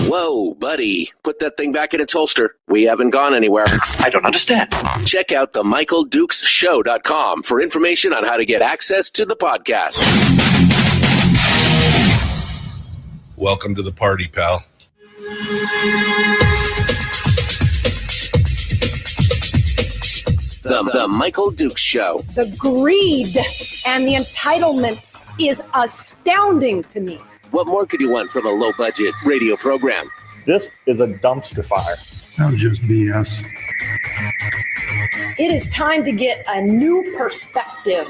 Whoa, buddy. Put that thing back in its holster. We haven't gone anywhere. I don't understand. Check out themichaeldukesshow.com for information on how to get access to the podcast. Welcome to the party, pal. The Michael Dukes Show. The greed and the entitlement is astounding to me. What more could you want from a low-budget radio program? This is a dumpster fire. That was just BS. It is time to get a new perspective.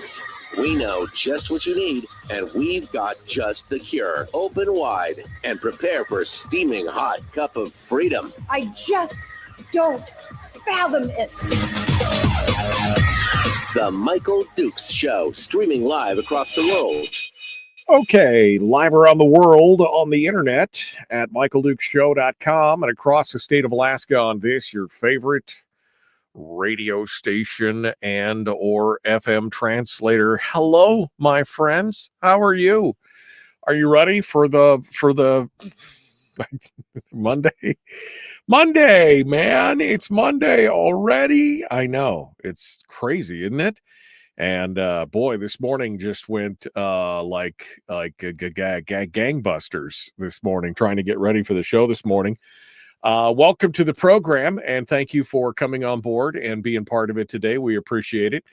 We know just what you need, and we've got just the cure. Open wide and prepare for a steaming hot cup of freedom. I just don't fathom it. The Michael Dukes Show, streaming live across the world. Okay, live around the world on the internet at michaeldukesshow.com and across the state of Alaska on this, your favorite radio station and or FM translator. Hello, my friends. How are you? Are you ready for the Monday? Monday, man. It's Monday already. I know. It's crazy, isn't it? And boy, this morning just went like gangbusters this morning, trying to get ready for the show this morning. Welcome to the program, and thank you for coming on board and being part of it today. We appreciate it.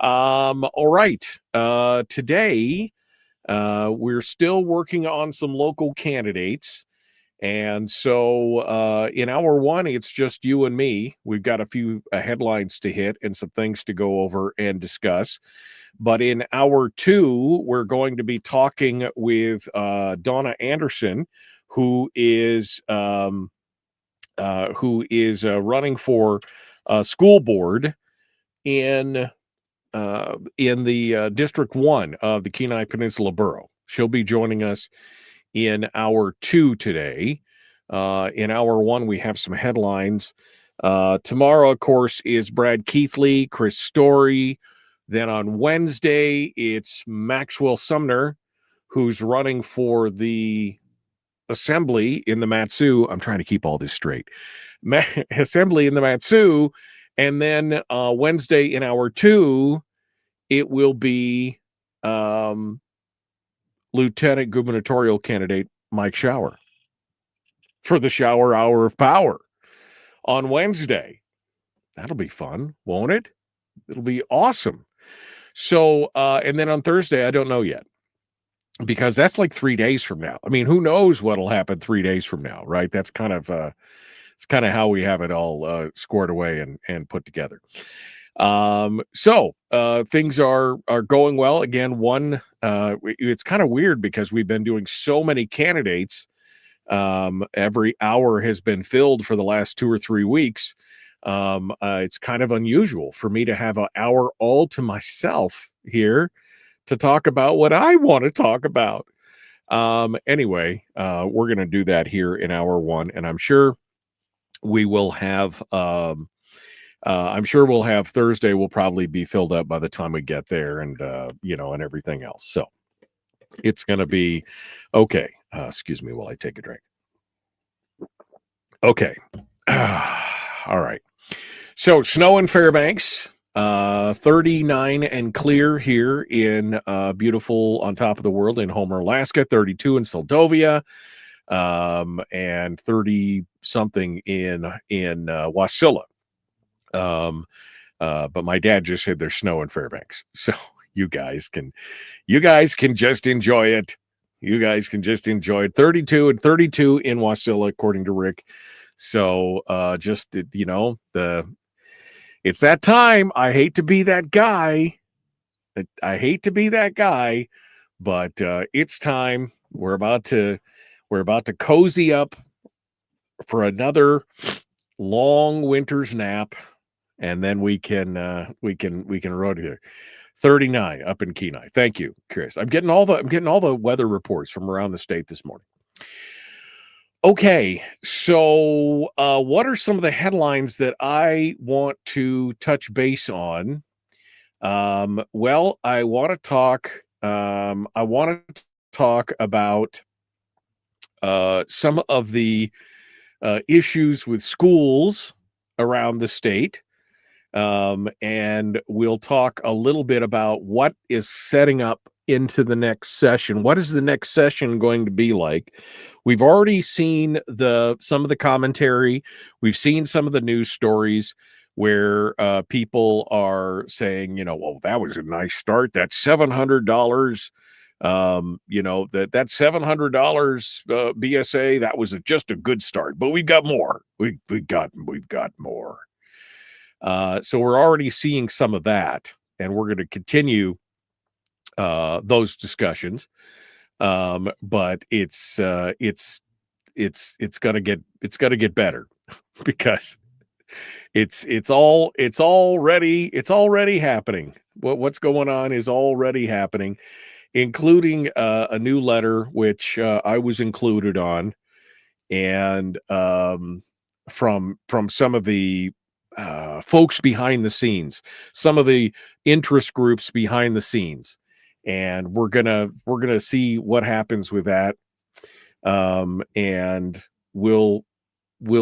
All right. Today, we're still working on some local candidates. And so in hour one, it's just you and me. We've got a few headlines to hit and some things to go over and discuss. But in hour two, we're going to be talking with Donna Anderson, who is running for school board in the District 1 of the Kenai Peninsula Borough. She'll be joining us in hour two today. In hour one, we have some headlines. Tomorrow, of course, is Brad Keithley, Chris Story. Then on Wednesday, it's Maxwell Sumner, who's running for the Assembly in the Mat-Su. I'm trying to keep all this straight. Assembly in the Mat-Su. And then Wednesday in hour two, it will be Lieutenant gubernatorial candidate Mike Shower for the Shower Hour of Power on Wednesday. That'll be fun, won't it? It'll be awesome. So, and then on Thursday, I don't know yet, because that's like 3 days from now. I mean, who knows what'll happen 3 days from now, right? That's kind of, it's kind of how we have it all squared away and put together. So things are going well. Again, it's kind of weird because we've been doing so many candidates. Every hour has been filled for the last 2 or 3 weeks. It's kind of unusual for me to have an hour all to myself here to talk about what I want to talk about. Anyway, we're going to do that here in hour one, and I'm sure we will have, Thursday will probably be filled up by the time we get there, and, and everything else. So it's going to be okay. Excuse me while I take a drink. Okay. All right. So snow in Fairbanks, 39 and clear here in beautiful on top of the world in Homer, Alaska, 32 in Soldovia, and 30 something in Wasilla. But my dad just said there's snow in Fairbanks. So you guys can just enjoy it. You guys can just enjoy it. 32 and 32 in Wasilla, according to Rick. So it's that time. I hate to be that guy. But it's time. We're about to cozy up for another long winter's nap, and then we can road here. 39 up in Kenai. Thank you, Chris. I'm getting all the weather reports from around the state this morning. Okay, so what are some of the headlines that I want to touch base on? Well, I want to talk about some of the issues with schools around the state. And we'll talk a little bit about what is setting up into the next session. What is the next session going to be like? We've already seen some of the commentary. We've seen some of the news stories where people are saying, well, that was a nice start. That $700, that $700 BSA, that was just a good start. But we've got more. We've got more. So we're already seeing some of that, and we're going to continue those discussions. But it's going to get better because it's already happening. What's going on is already happening, including a new letter which I was included on, and from some of the folks behind the scenes, some of the interest groups behind the scenes, and we're gonna see what happens with that, and we'll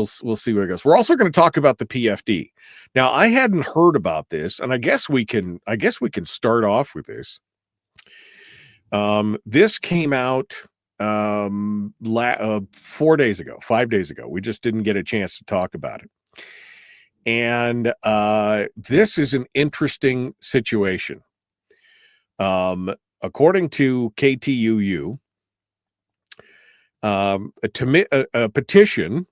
see where it goes. We're also going to talk about the PFD. Now, I hadn't heard about this, and I guess we can start off with this. This came out 5 days ago. We just didn't get a chance to talk about it. And this is an interesting situation. According to KTUU, a petition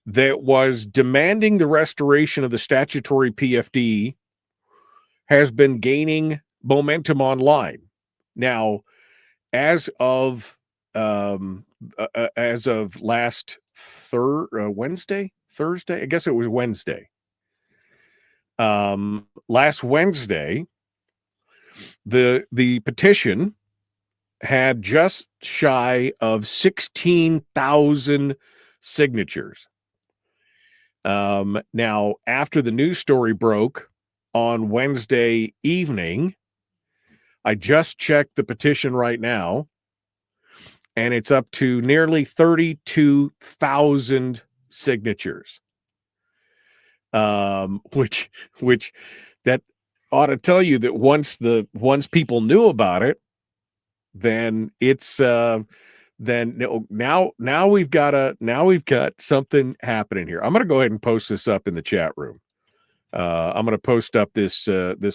that was demanding the restoration of the statutory PFD has been gaining momentum online. Now, as of last Thursday, I guess it was Wednesday. Last Wednesday, the petition had just shy of 16,000 signatures. Now, after the news story broke on Wednesday evening, I just checked the petition right now, and it's up to nearly 32,000 signatures. Which that ought to tell you that once people knew about it, then it's now we've got something happening here. I'm going to go ahead and post this up in the chat room. I'm going to post up this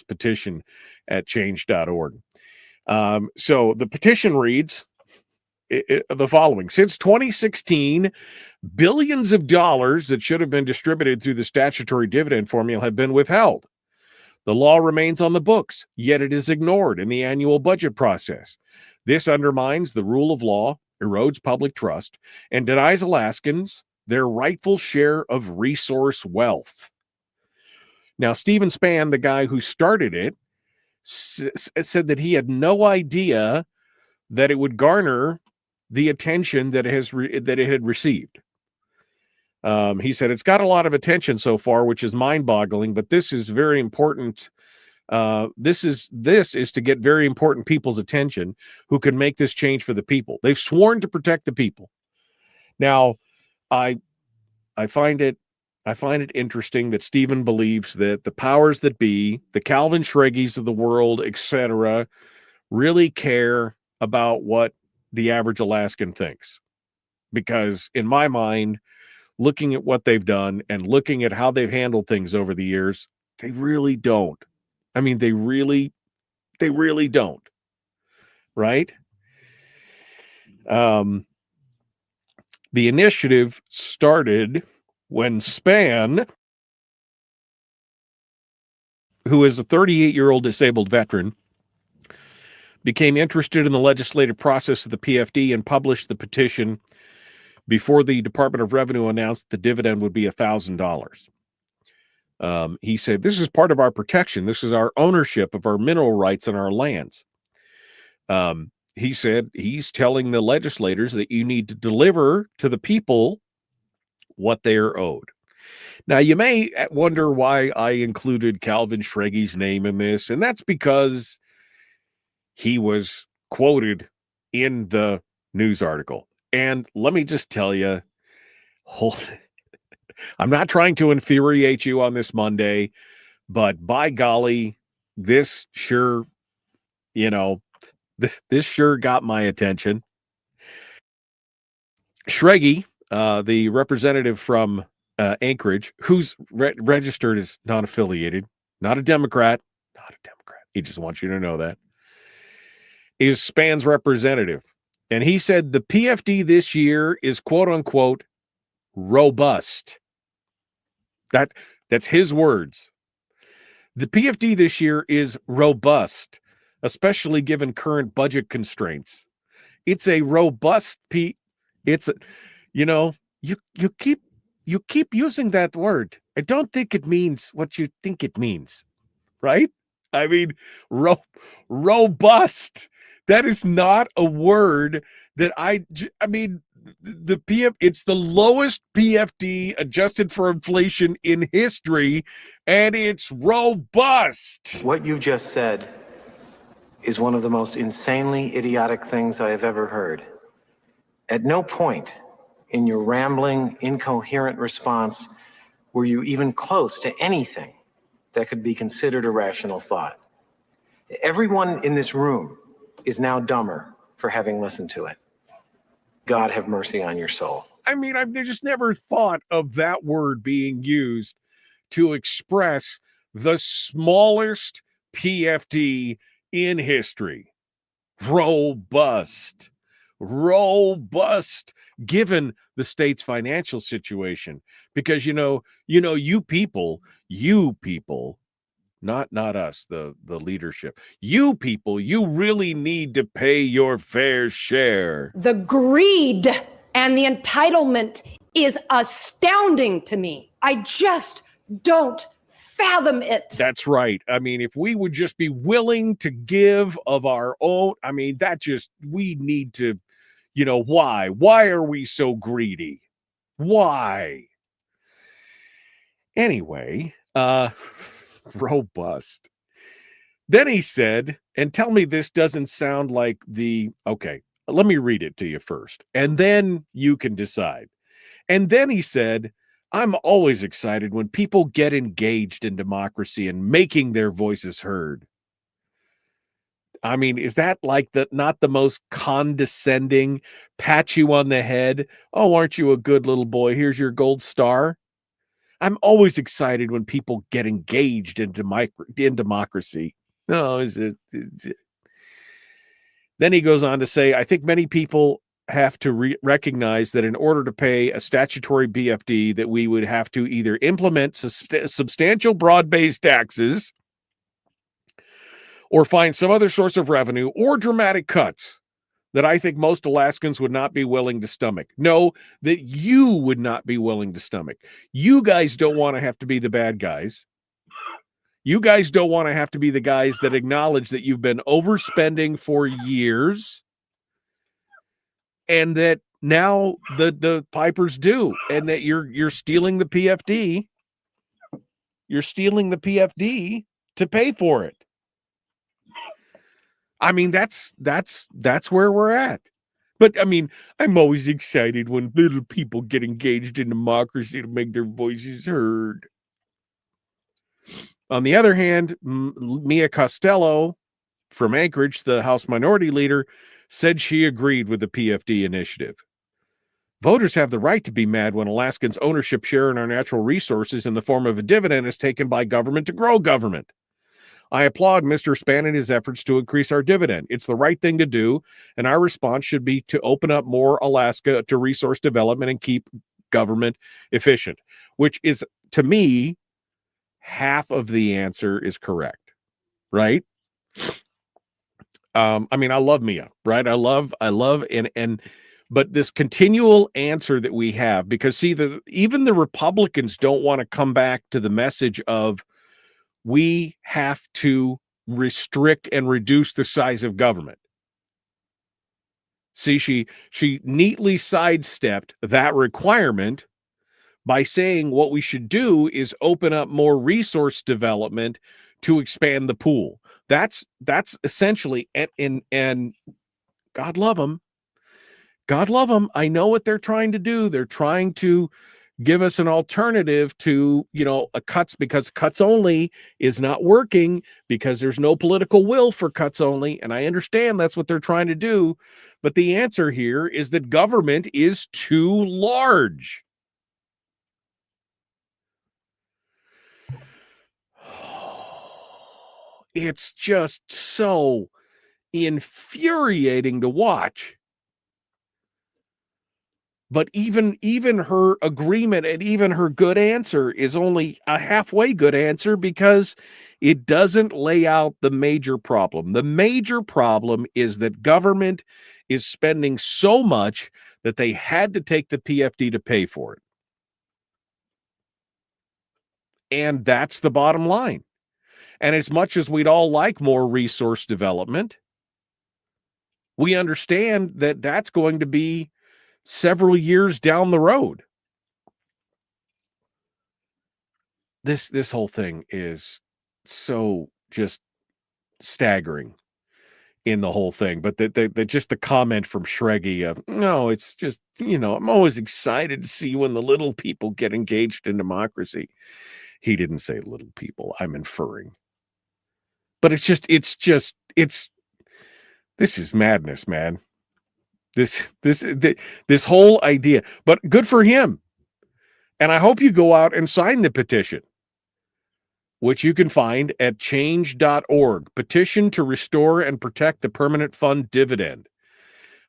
petition at change.org. So the petition reads the following: since 2016, billions of dollars that should have been distributed through the statutory dividend formula have been withheld. The law remains on the books, yet it is ignored in the annual budget process. This undermines the rule of law, erodes public trust, and denies Alaskans their rightful share of resource wealth. Now, Stephen Spann, the guy who started it, said that he had no idea that it would garner the attention that it had received. He said it's got a lot of attention so far, which is mind-boggling, but this is very important. This is to get very important people's attention who can make this change for the people. They've sworn to protect the people. Now, I find it interesting that Stephen believes that the powers that be, the Calvin Schreggies of the world, etc., really care about what the average Alaskan thinks. Because in my mind, looking at what they've done and looking at how they've handled things over the years, they really don't. I mean, they really don't. Right? The initiative started when Spann, who is a 38-year-old disabled veteran, became interested in the legislative process of the PFD and published the petition before the Department of Revenue announced the dividend would be $1,000. He said, this is part of our protection. This is our ownership of our mineral rights and our lands. He said he's telling the legislators that you need to deliver to the people what they are owed. Now, you may wonder why I included Calvin Schreggi's name in this, and that's because he was quoted in the news article. And let me just tell you, I'm not trying to infuriate you on this Monday, but by golly, this sure, this sure got my attention. Schregi, the representative from Anchorage, who's registered as non-affiliated, not a Democrat. He just wants you to know that, is Span's representative. And he said the PFD this year is quote unquote robust. That's his words. The PFD this year is robust, especially given current budget constraints. It's a robust it's a, you keep using that word. I don't think it means what you think it means, right? I mean, robust. That is not a word that I mean, it's the lowest PFD adjusted for inflation in history, and it's robust. What you just said is one of the most insanely idiotic things I have ever heard. At no point in your rambling, incoherent response were you even close to anything that could be considered a rational thought. Everyone in this room is now dumber for having listened to it. God have mercy on your soul. I mean, I've just never thought of that word being used to express the smallest PFD in history. Robust, given the state's financial situation. Because, you people, not us, the leadership, you people, you really need to pay your fair share. The greed and the entitlement is astounding to me. I just don't fathom it. That's right. I mean, if we would just be willing to give of our own, I mean, we need to, why? Why are we so greedy? Why? Anyway, robust. Then he said, and tell me this doesn't sound like okay, let me read it to you first, and then you can decide. And then he said, I'm always excited when people get engaged in democracy and making their voices heard. I mean, is that like not the most condescending, pat you on the head? Oh, aren't you a good little boy? Here's your gold star. I'm always excited when people get engaged in democracy. No, is it? Then he goes on to say, I think many people have to recognize that in order to pay a statutory BFD, that we would have to either implement substantial broad-based taxes or find some other source of revenue or dramatic cuts that I think most Alaskans would not be willing to stomach. No, that you would not be willing to stomach. You guys don't want to have to be the bad guys. You guys don't want to have to be the guys that acknowledge that you've been overspending for years and that now the pipers do, and that you're stealing the PFD. You're stealing the PFD to pay for it. I mean, that's where we're at. But I mean, I'm always excited when little people get engaged in democracy to make their voices heard. On the other hand, Mia Costello from Anchorage, the House Minority Leader, said she agreed with the PFD initiative. Voters have the right to be mad when Alaskans' ownership share in our natural resources in the form of a dividend is taken by government to grow government. I applaud Mr. Span and his efforts to increase our dividend. It's the right thing to do, and our response should be to open up more Alaska to resource development and keep government efficient, which is, to me, half of the answer is correct, right? I mean, I love Mia, right? I love, but this continual answer that we have, because see, even the Republicans don't want to come back to the message of we have to restrict and reduce the size of government. See, she neatly sidestepped that requirement by saying what we should do is open up more resource development to expand the pool. That's essentially, and God love them, God love them. I know what they're trying to do. They're trying to give us an alternative to, a cuts, because cuts only is not working, because there's no political will for cuts only. And I understand that's what they're trying to do. But the answer here is that government is too large. It's just so infuriating to watch. But even her agreement and even her good answer is only a halfway good answer, because it doesn't lay out the major problem. The major problem is that government is spending so much that they had to take the PFD to pay for it. And that's the bottom line. And as much as we'd all like more resource development, we understand that that's going to be several years down the road. This whole thing is so just staggering in the whole thing. But the just the comment from Shreggy of, no, it's just, I'm always excited to see when the little people get engaged in democracy. He didn't say little people. I'm inferring. But this is madness, man. This whole idea, but good for him. And I hope you go out and sign the petition, which you can find at change.org. Petition to restore and protect the permanent fund dividend.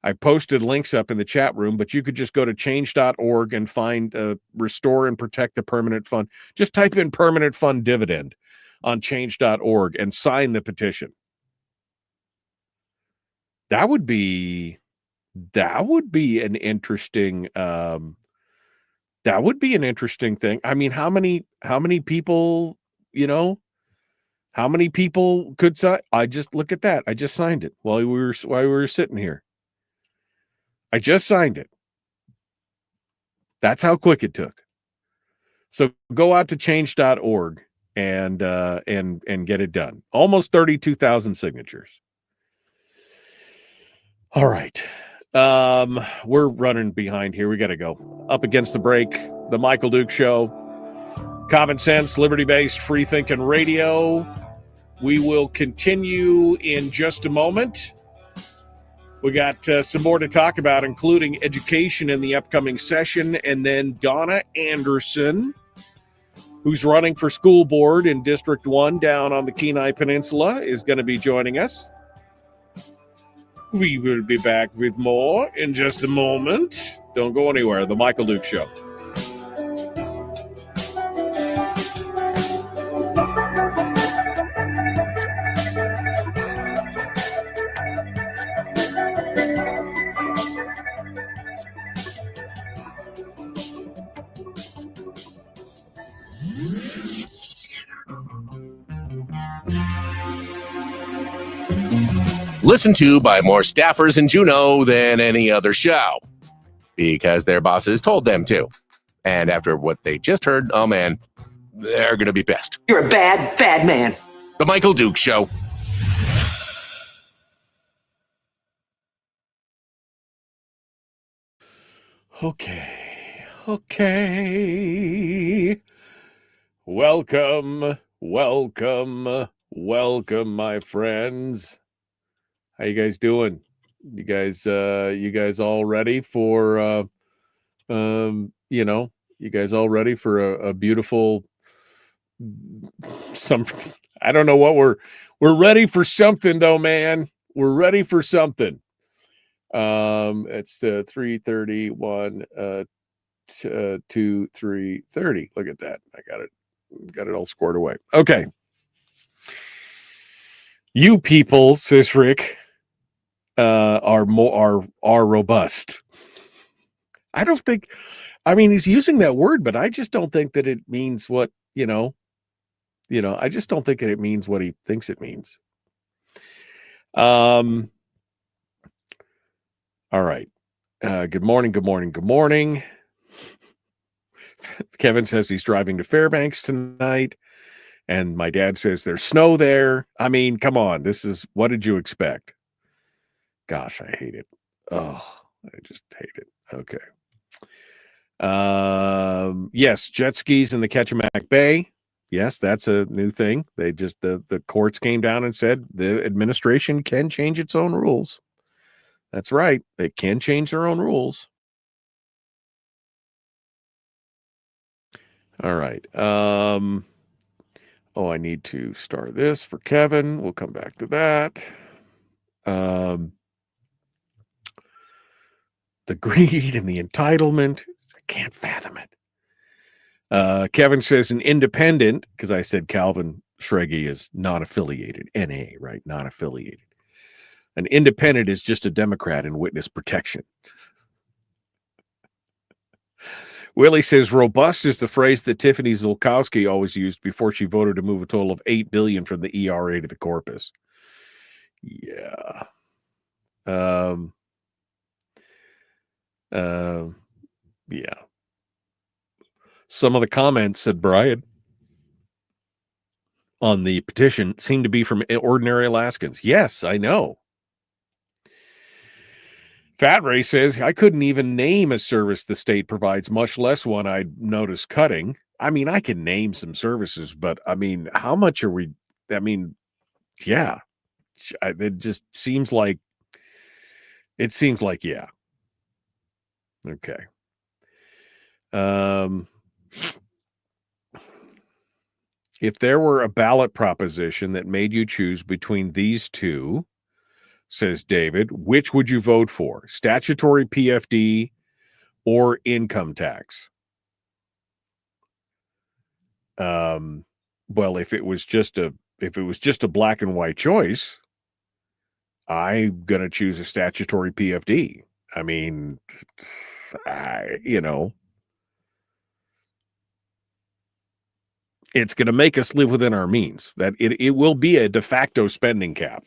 I posted links up in the chat room, but you could just go to change.org and find restore and protect the permanent fund. Just type in permanent fund dividend on change.org and sign the petition. That would be an interesting thing. I mean, how many people, how many people could sign? I just look at that. I just signed it while we were sitting here. I just signed it. That's how quick it took. So go out to change.org and get it done. Almost 32,000 signatures. All right. We're running behind here. We got to go. Up against the break. The Michael Duke Show. Common sense, liberty-based, free-thinking radio. We will continue in just a moment. We got some more to talk about, including education in the upcoming session, and then Donna Anderson, who's running for school board in District 1 down on the Kenai Peninsula, is going to be joining us. We will be back with more in just a moment. Don't go anywhere. The Michael Duke Show. Listened to by more staffers in Juneau than any other show, because their bosses told them to. And after what they just heard, oh man, they're going to be pissed. You're a bad, bad man. The Michael Duke Show. Okay. Welcome, my friends. How you guys doing? You guys all ready for you guys all ready for a beautiful I don't know what we're ready for something though, man. We're ready for something. It's the 3:31 to 3:30. Look at that. I got it all scored away. Okay. You people, says Rick, are robust. I don't think, he's using that word, but I just don't think that it means what, I just don't think that it means what he thinks it means. All right. Good morning. Kevin says he's driving to Fairbanks tonight. And my dad says there's snow there. I mean, come on. What did you expect? Gosh, I hate it. Oh, I just hate it. Okay. Yes, jet skis in the Ketchimack Bay. Yes, that's a new thing. They just the courts came down and said the administration can change its own rules. That's right. They can change their own rules. All right. I need to start this for Kevin. We'll come back to that. The greed and the entitlement. I can't fathom it. Kevin says an independent, because I said Calvin Schrage is non-affiliated. NA, right? Non-affiliated. An independent is just a Democrat in witness protection. Willie says robust is the phrase that Tiffany Zulkowski always used before she voted to move a total of $8 billion from the ERA to the corpus. Yeah. Yeah. Some of the comments, said Brian, on the petition seem to be from ordinary Alaskans. Yes, I know. Fat Ray says, I couldn't even name a service the state provides, much less one I'd notice cutting. I mean, I can name some services, but I mean, how much are we? I mean, yeah, it just seems like, yeah. Okay. If there were a ballot proposition that made you choose between these two, says David, which would you vote for? Statutory PFD or income tax? Well, if it was just a black and white choice, I'm going to choose a statutory PFD. I mean, it's going to make us live within our means. That it will be a de facto spending cap.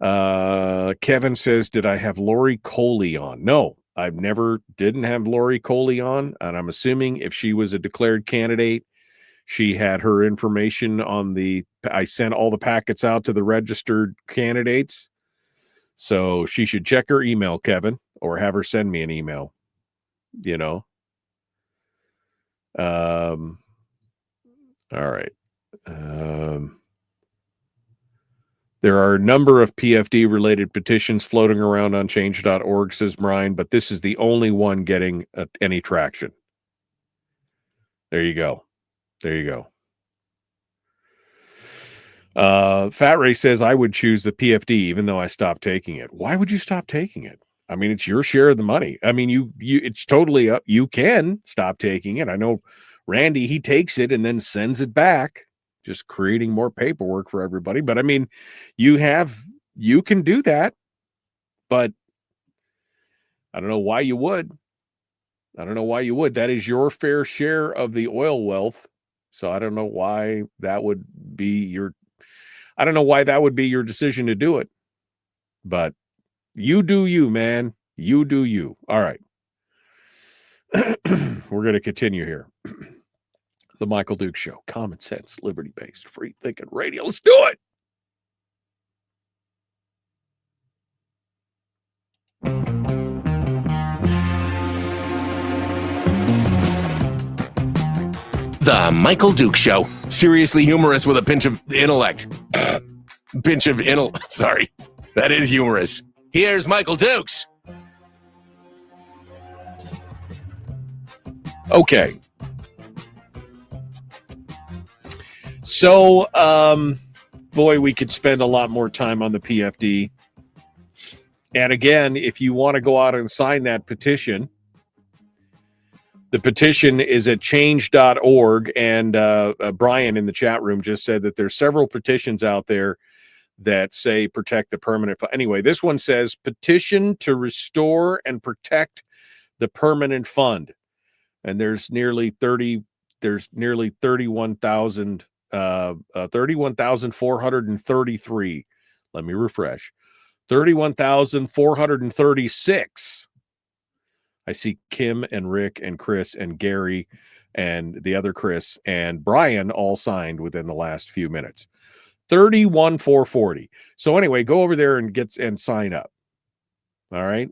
Kevin says, did I have Lori Coley on? No, I've never didn't have Lori Coley on. And I'm assuming if she was a declared candidate, she had her information on I sent all the packets out to the registered candidates. So she should check her email, Kevin, or have her send me an email, All right. There are a number of PFD-related petitions floating around on change.org, says Brian, but this is the only one getting any traction. There you go. Fat Ray says, I would choose the PFD even though I stopped taking it. Why would you stop taking it? I mean, it's your share of the money. I mean, it's totally up. You can stop taking it. I know Randy, he takes it and then sends it back, just creating more paperwork for everybody. But I mean, you can do that, but I don't know why you would. That is your fair share of the oil wealth. So I don't know why that would be your decision to do it. But you do you, man. You do you. All right. We're going to continue here. The Michael Duke Show. Common sense, liberty-based, free-thinking radio. Let's do it. The Michael Duke Show. Seriously humorous with a pinch of intellect. Sorry. That is humorous. Here's Michael Dukes. Okay. So, boy, we could spend a lot more time on the PFD. And again, if you want to go out and sign that petition, the petition is at change.org. And Brian in the chat room just said that there's several petitions out there that say protect the permanent. Anyway, this one says petition to restore and protect the permanent fund. And there's nearly 31,433. Let me refresh. 31,436. I see Kim and Rick and Chris and Gary and the other Chris and Brian all signed within the last few minutes. 31,440. So anyway, go over there and sign up. All right.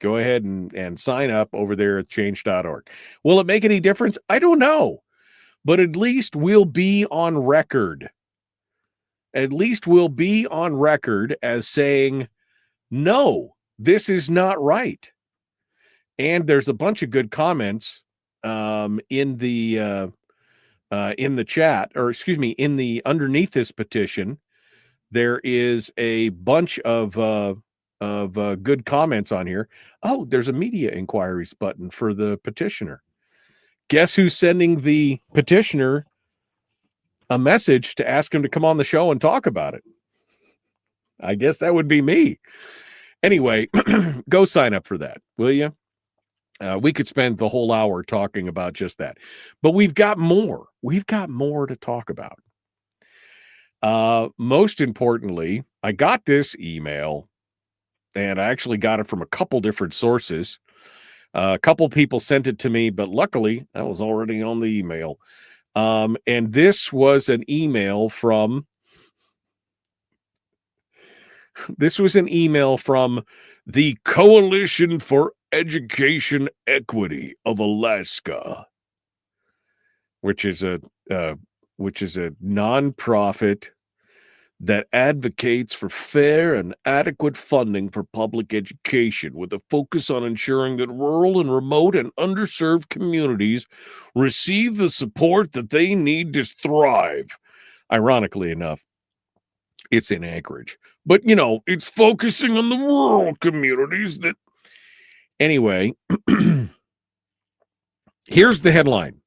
Go ahead and sign up over there at change.org. Will it make any difference? I don't know. But at least we'll be on record. At least we'll be on record as saying, no, this is not right. And there's a bunch of good comments in the chat, or excuse me, in the underneath this petition. There is a bunch of good comments on here. Oh, there's a media inquiries button for the petitioner. Guess who's sending the petitioner a message to ask him to come on the show and talk about it? I guess that would be me. Anyway, go sign up for that, will you? We could spend the whole hour talking about just that, but we've got more. We've got more to talk about. Most importantly, I got this email, and I actually got it from a couple different sources. A couple people sent it to me, but luckily I was already on the email. And this was an email from the Coalition for Education Equity of Alaska, which is a nonprofit that advocates for fair and adequate funding for public education, with a focus on ensuring that rural and remote and underserved communities receive the support that they need to thrive. Ironically enough, it's in Anchorage, but it's focusing on the rural communities that. Anyway, here's the headline.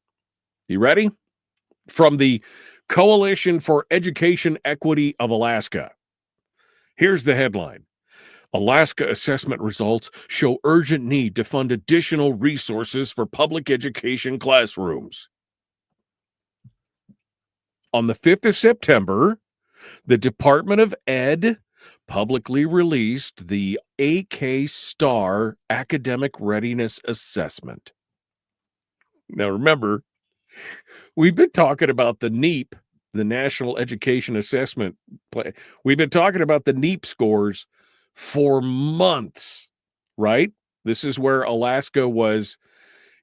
You ready? From the Coalition for Education Equity of Alaska. Here's the headline. Alaska assessment results show urgent need to fund additional resources for public education classrooms. On the 5th of September, the Department of Ed publicly released the AK Star Academic Readiness Assessment. Now remember, we've been talking about the NEAP, the National Education Assessment Plan. We've been talking about the NEAP scores for months, right? This is where Alaska was,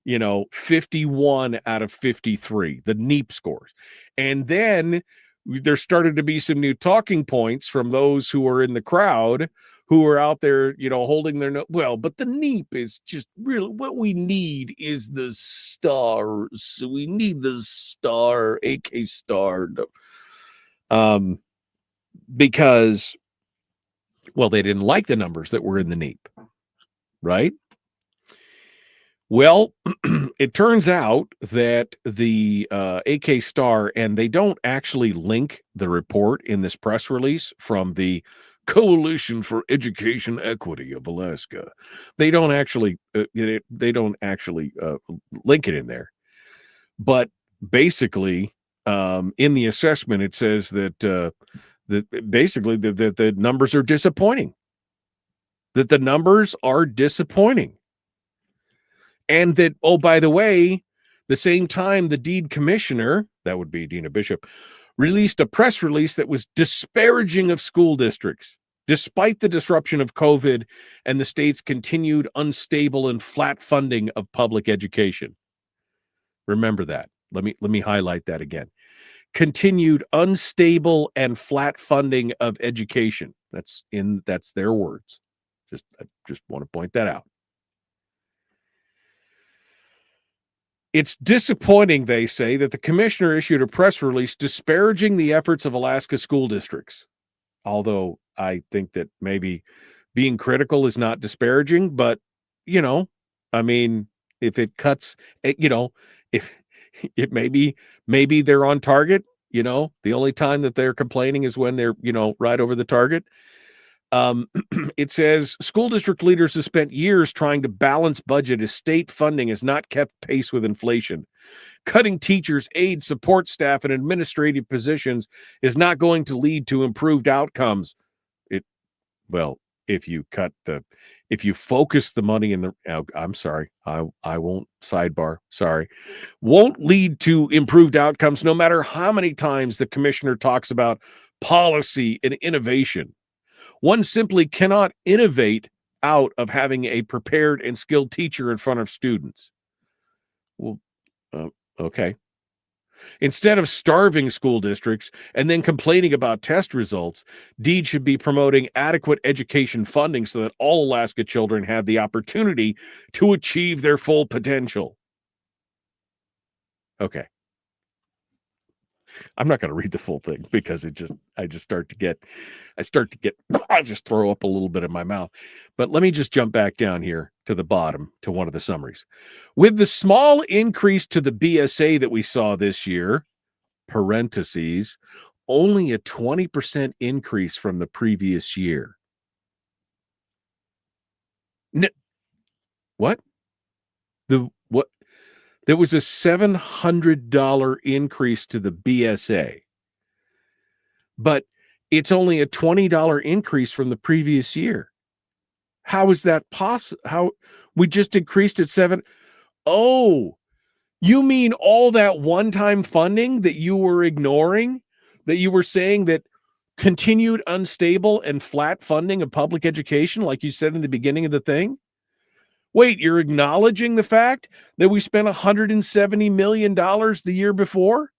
51 out of 53, the NEAP scores. And then there started to be some new talking points from those who were in the crowd, who were out there, holding their but the NEAP is just really what we need is the stars. We need the star, AK Star, because, they didn't like the numbers that were in the NEAP, right? Well, it turns out that the AK Star, and they don't actually link the report in this press release from the Coalition for Education Equity of Alaska. They don't actually link it in there. But basically, in the assessment, it says that basically the numbers are disappointing. That the numbers are disappointing. And that, by the way, the same time the deed commissioner, that would be Dina Bishop, released a press release that was disparaging of school districts, despite the disruption of COVID and the state's continued unstable and flat funding of public education. Remember that. Let me highlight that again. Continued unstable and flat funding of education. That's their words. I just want to point that out. It's disappointing, they say, that the commissioner issued a press release disparaging the efforts of Alaska school districts. Although I think that maybe being critical is not disparaging, but, if it cuts, if it maybe they're on target, the only time that they're complaining is when they're, right over the target. It says school district leaders have spent years trying to balance budget as state funding has not kept pace with inflation. Cutting teachers, aides, support staff, and administrative positions is not going to lead to improved outcomes. If you focus the money in I'm sorry, I won't sidebar. Sorry, won't lead to improved outcomes no matter how many times the commissioner talks about policy and innovation. One simply cannot innovate out of having a prepared and skilled teacher in front of students. Well, okay. Instead of starving school districts and then complaining about test results, Deed should be promoting adequate education funding so that all Alaska children have the opportunity to achieve their full potential. Okay. I'm not going to read the full thing because I just throw up a little bit in my mouth. But let me just jump back down here to the bottom to one of the summaries. With the small increase to the BSA that we saw this year, parentheses, only a 20% increase from the previous year. What? There was a $700 increase to the BSA, but it's only a $20 increase from the previous year. How is that possible? How we just increased it Oh, you mean all that one-time funding that you were ignoring, that you were saying that continued unstable and flat funding of public education, like you said in the beginning of the thing? Wait, you're acknowledging the fact that we spent $170 million the year before?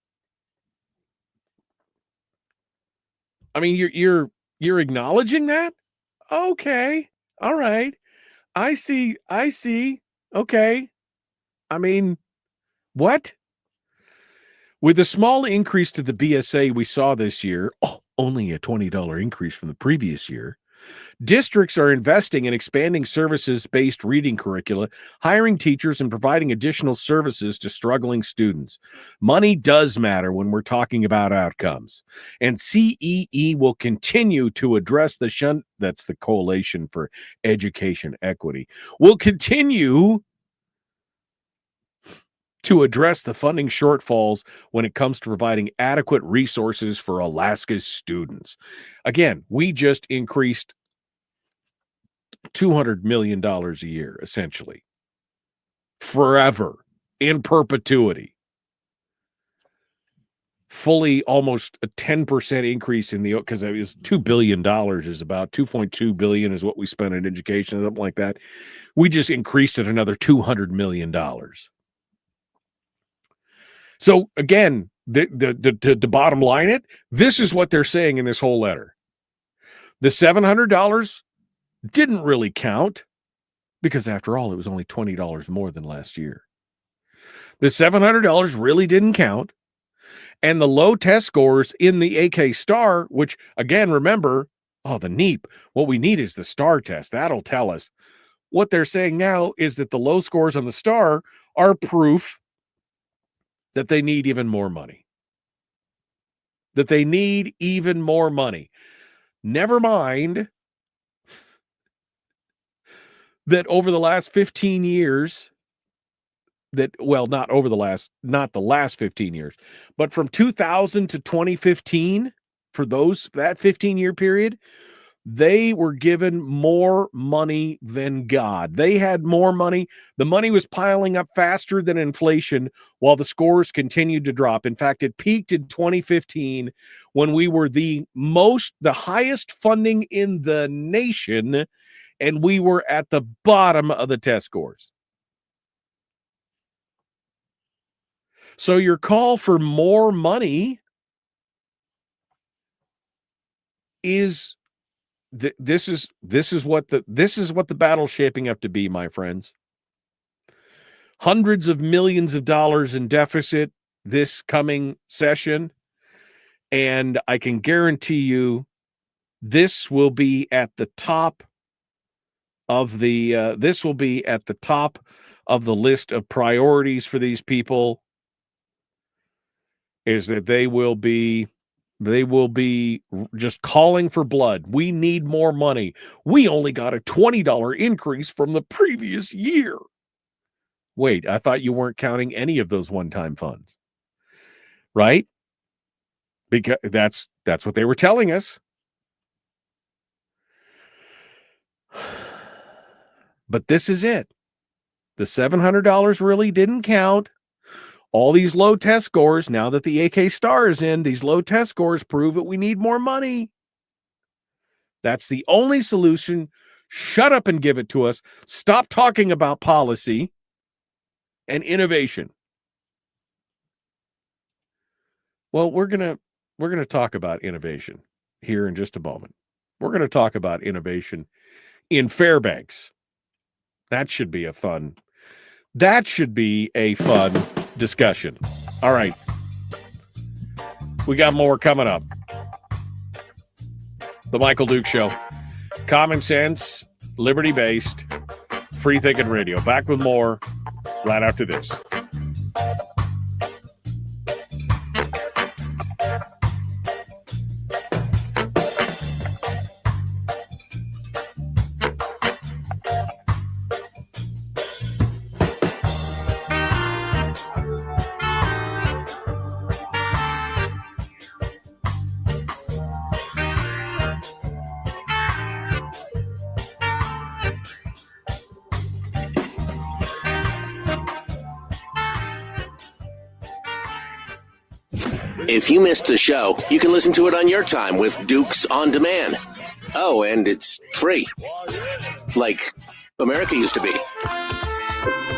I mean, you're acknowledging that? Okay. All right. I see. Okay. I mean, what? With the small increase to the BSA we saw this year, only a $20 increase from the previous year, districts are investing in expanding services-based reading curricula, hiring teachers, and providing additional services to struggling students. Money does matter when we're talking about outcomes. And CEE will continue to address that's the Coalition for Education Equity, will continue to address the funding shortfalls when it comes to providing adequate resources for Alaska's students. Again, we just increased $200 million a year, essentially. Forever. In perpetuity. Fully almost a 10% increase in because it was $2 billion is about $2.2 billion is what we spent in education, something like that. We just increased it another $200 million. So again, the bottom line this is what they're saying in this whole letter. The $700 didn't really count because after all, it was only $20 more than last year. The $700 really didn't count. And the low test scores in the AK STAR, which again, remember, the NEEP, what we need is the STAR test. That'll tell us. What they're saying now is that the low scores on the STAR are proof that they need even more money. Never mind that over the last 15 years, not the last 15 years, but from 2000 to 2015, for that 15-year period, they were given more money than God. They had more money. The money was piling up faster than inflation while the scores continued to drop. In fact, it peaked in 2015 when we were the highest funding in the nation, and we were at the bottom of the test scores. So your call for more money is this is what the battle's shaping up to be, my friends. Hundreds of millions of dollars in deficit this coming session, and I can guarantee you this will be at the top of the list of priorities for these people. Is that they will be just calling for blood. We need more money. We only got a $20 increase from the previous year. Wait, I thought you weren't counting any of those one-time funds, right? Because that's what they were telling us. But this is it. The $700 really didn't count. All these low test scores, now that the AK STAR is in, these low test scores prove that we need more money. That's the only solution Shut up and give it to us. Stop talking about policy and innovation. Well, we're going to talk about innovation here in just a moment. We're going to talk about innovation in Fairbanks. That should be a fun discussion. All right. We got more coming up. The Michael Duke Show. Common sense, liberty-based, free-thinking radio. Back with more right after this. If you missed the show, you can listen to it on your time with Dukes On Demand. Oh, and it's free. Like America used to be.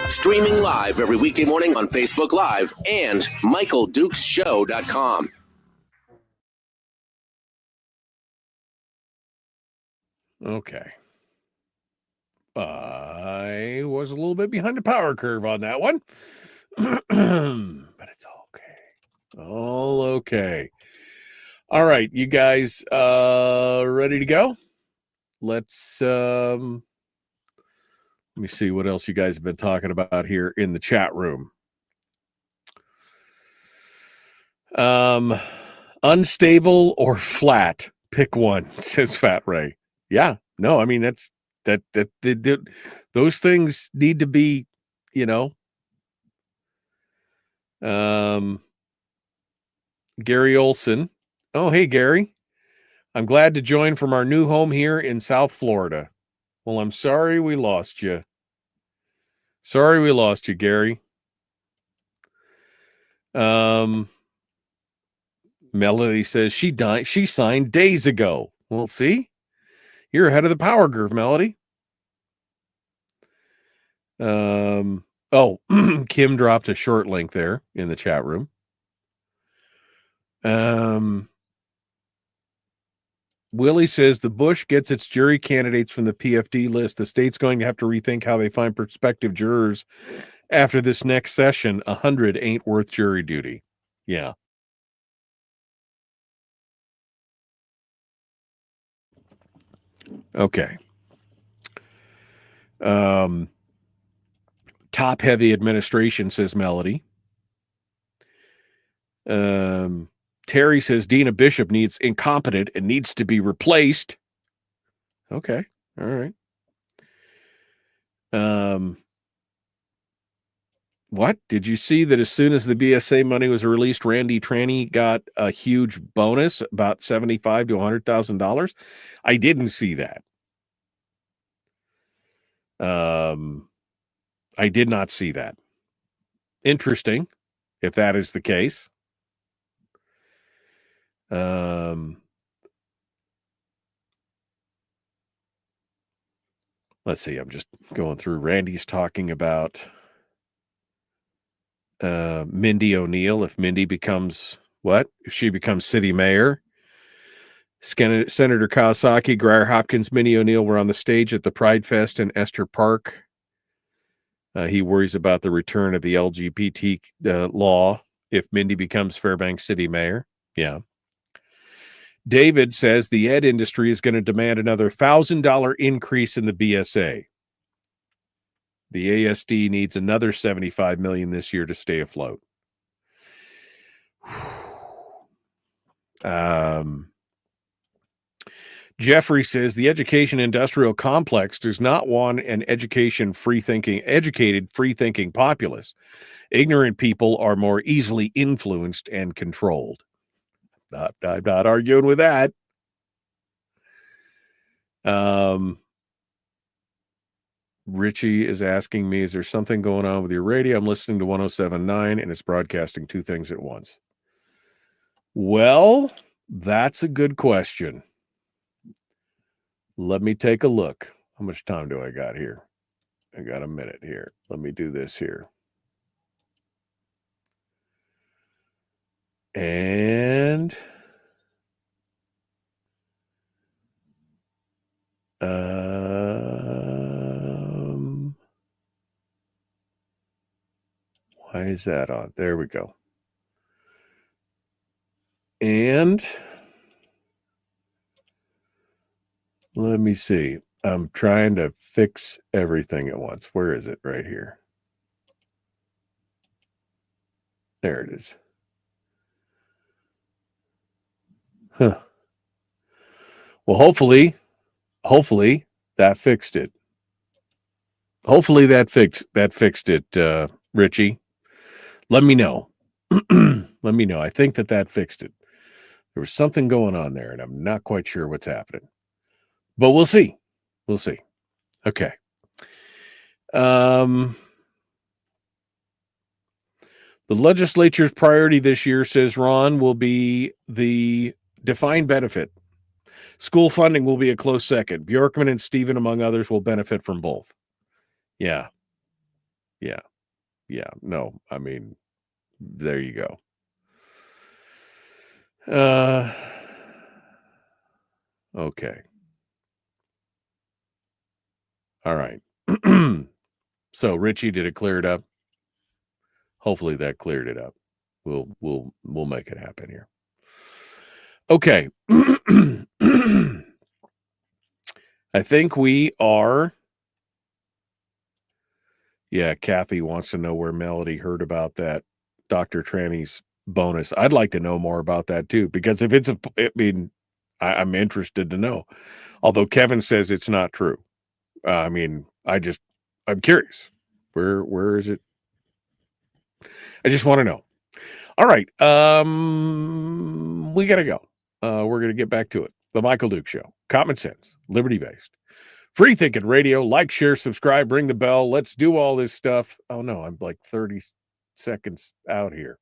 Streaming live every weekday morning on Facebook Live and MichaelDukesShow.com. Okay. I was a little bit behind the power curve on that one. But it's all okay. All right, you guys ready to go? Let's let me see what else you guys have been talking about here in the chat room. Unstable or flat, pick one, says Fat Ray. Yeah, no, I mean those things need to be, Gary Olson. Oh, hey, Gary. I'm glad to join from our new home here in South Florida. Well, I'm sorry we lost you. Sorry we lost you, Gary. Melody says she signed days ago. Well, see? You're ahead of the power curve, Melody. Kim dropped a short link there in the chat room. Willie says the Bush gets its jury candidates from the PFD list. The state's going to have to rethink how they find prospective jurors after this next session. 100 ain't worth jury duty. Yeah. Okay. Top heavy administration, says Melody. Terry says Dina Bishop needs incompetent and needs to be replaced. Okay. All right. What? Did you see that as soon as the BSA money was released, Randy Tranny got a huge bonus, about $75,000 to $100,000? I didn't see that. I did not see that. Interesting, if that is the case. Let's see. I'm just going through. Randy's talking about Mindy O'Neill. If Mindy becomes what? If she becomes city mayor. Senator Kawasaki, Grier Hopkins, Mindy O'Neill were on the stage at the Pride Fest in Esther Park. He worries about the return of the LGBT law if Mindy becomes Fairbanks city mayor. Yeah. David says the ed industry is going to demand another $1,000 increase in the BSA. The ASD needs another $75 million this year to stay afloat. Jeffrey says the education industrial complex does not want an educated, free-thinking populace. Ignorant people are more easily influenced and controlled. I'm not arguing with that. Richie is asking me, is there something going on with your radio? I'm listening to 107.9 and it's broadcasting two things at once. Well, that's a good question. Let me take a look. How much time do I got here? I got a minute here. Let me do this here. And why is that on? There we go. And let me see. I'm trying to fix everything at once. Where is it? Right here. There it is. Huh. Well, hopefully that fixed it. Hopefully that fixed it, Richie. Let me know. Let me know. I think that fixed it. There was something going on there, and I'm not quite sure what's happening. But we'll see. We'll see. Okay. The legislature's priority this year, says Ron, will be the defined benefit. School funding will be a close second. Bjorkman and Stephen, among others, will benefit from both. Yeah. No, I mean, there you go. Okay. All right. So Richie, did it clear it up? Hopefully that cleared it up. We'll make it happen here. Okay. I think we are. Yeah, Kathy wants to know where Melody heard about that Dr. Tranny's bonus. I'd like to know more about that too, because if I'm interested to know. Although Kevin says it's not true. I'm curious. Where is it? I just want to know. All right. We got to go. We're going to get back to it. The Michael Duke Show. Common sense, liberty-based. Free thinking radio. Like, share, subscribe, ring the bell. Let's do all this stuff. Oh, no, I'm like 30 seconds out here.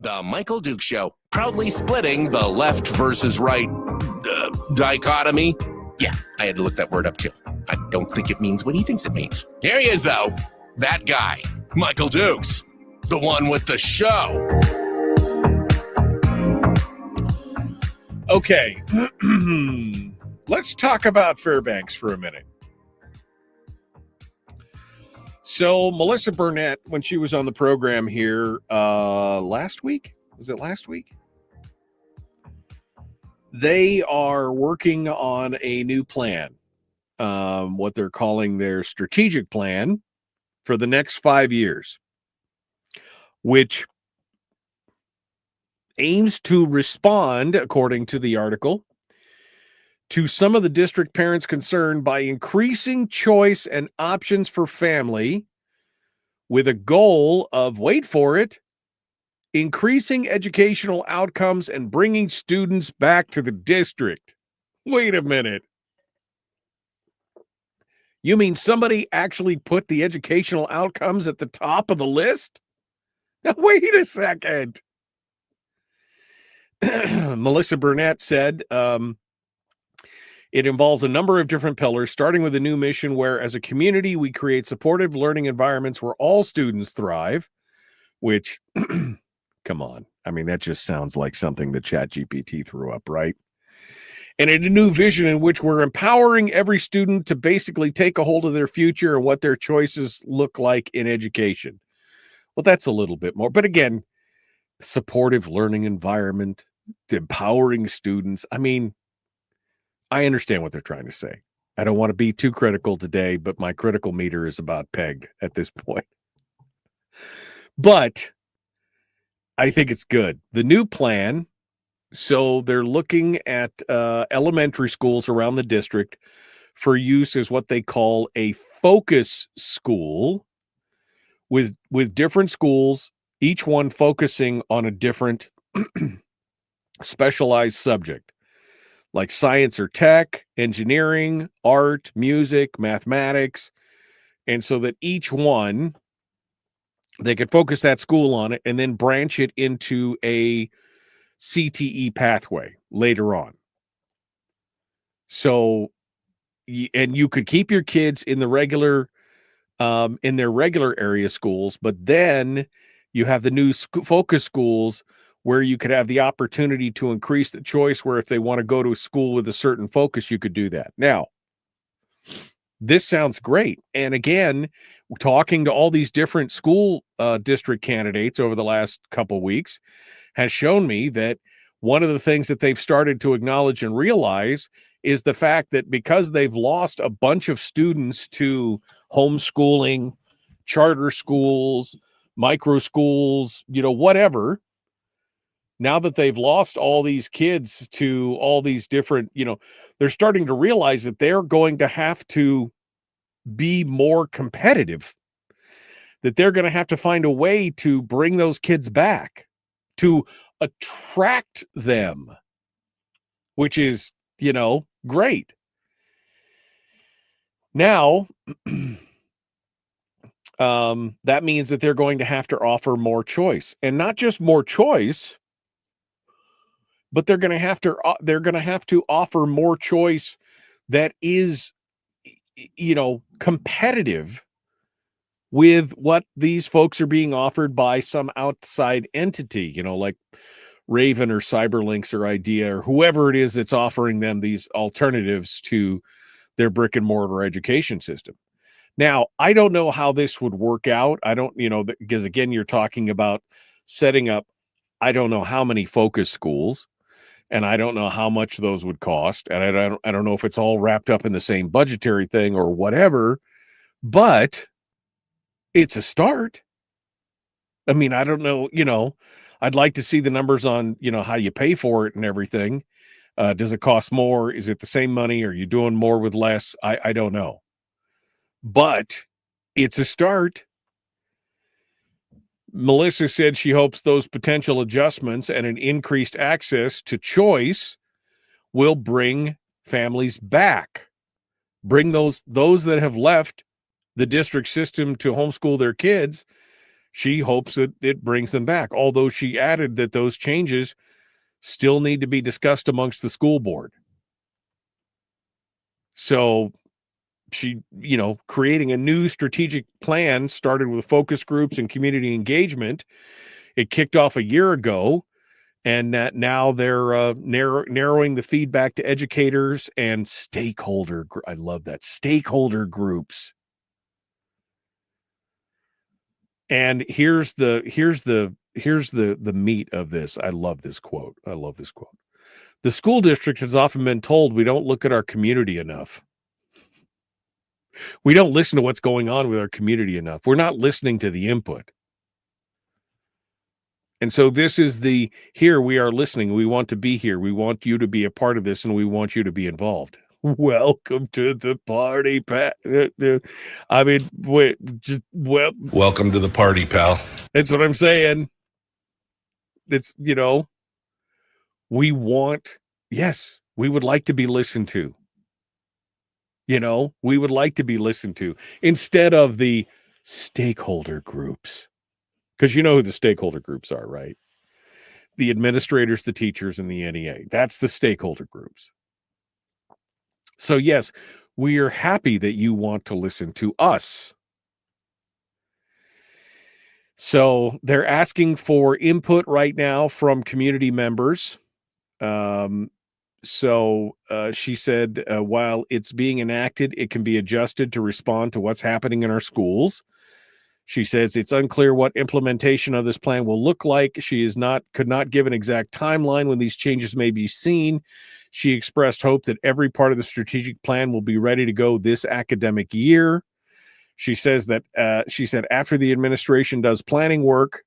The Michael Duke Show, proudly splitting the left versus right dichotomy. Yeah, I had to look that word up too. I don't think it means what he thinks it means. Here he is, though. That guy, Michael Dukes, the one with the show. Okay. Let's talk about Fairbanks for a minute. So Melissa Burnett, when she was on the program here last week, was it last week? They are working on a new plan, what they're calling their strategic plan for the next 5 years, which aims to respond, according to the article, to some of the district parents' concern by increasing choice and options for family with a goal of, wait for it, increasing educational outcomes and bringing students back to the district. Wait a minute. You mean somebody actually put the educational outcomes at the top of the list? Now, wait a second. Melissa Burnett said, it involves a number of different pillars, starting with a new mission where, as a community, we create supportive learning environments where all students thrive, which, come on. I mean, that just sounds like something that ChatGPT threw up, right? And in a new vision in which we're empowering every student to basically take a hold of their future and what their choices look like in education. Well, that's a little bit more. But again, supportive learning environment, empowering students. I mean, I understand what they're trying to say. I don't want to be too critical today, but my critical meter is about pegged at this point. But I think it's good. The new plan, so they're looking at elementary schools around the district for use as what they call a focus school with different schools, each one focusing on a different specialized subject, like science or tech, engineering, art, music, mathematics. And so that each one, they could focus that school on it and then branch it into a CTE pathway later on. So, and you could keep your kids in the regular, in their regular area schools, but then you have the new focus schools where you could have the opportunity to increase the choice, where if they want to go to a school with a certain focus, you could do that. Now, this sounds great. And again, talking to all these different school district candidates over the last couple weeks has shown me that one of the things that they've started to acknowledge and realize is the fact that because they've lost a bunch of students to homeschooling, charter schools, micro schools, whatever, now that they've lost all these kids to all these different, they're starting to realize that they're going to have to be more competitive, that they're going to have to find a way to bring those kids back, to attract them, which is, great. Now, that means that they're going to have to offer more choice, and not just more choice, but they're going to have to offer more choice that is, competitive with what these folks are being offered by some outside entity, like Raven or Cyberlinks or Idea or whoever it is that's offering them these alternatives to their brick and mortar education system. Now, I don't know how this would work out. I don't, because again, you're talking about setting up, I don't know how many focus schools, and I don't know how much those would cost. And I don't know if it's all wrapped up in the same budgetary thing or whatever, but it's a start. I mean, I don't know, I'd like to see the numbers on, how you pay for it and everything. Does it cost more? Is it the same money? Are you doing more with less? I don't know. But it's a start. Melissa said she hopes those potential adjustments and an increased access to choice will bring families back. Bring those that have left the district system to homeschool their kids. She hopes that it brings them back. Although she added that those changes still need to be discussed amongst the school board. So she, creating a new strategic plan started with focus groups and community engagement. It kicked off a year ago, and that now they're narrowing the feedback to educators and stakeholder. I love that, stakeholder groups. And here's the meat of this. I love this quote. The school district has often been told we don't look at our community enough. We don't listen to what's going on with our community enough. We're not listening to the input. And so this is here we are listening. We want to be here. We want you to be a part of this, and we want you to be involved. Welcome to the party, Pat. I mean, welcome to the party, pal. That's what I'm saying. It's, we would like to be listened to. We would like to be listened to instead of the stakeholder groups. Because you know who the stakeholder groups are, right? The administrators, the teachers, and the NEA. That's the stakeholder groups. So yes, we are happy that you want to listen to us. So they're asking for input right now from community members. So she said, while it's being enacted, it can be adjusted to respond to what's happening in our schools. She says it's unclear what implementation of this plan will look like. She could not give an exact timeline when these changes may be seen. She expressed hope that every part of the strategic plan will be ready to go this academic year. She says that she said after the administration does planning work,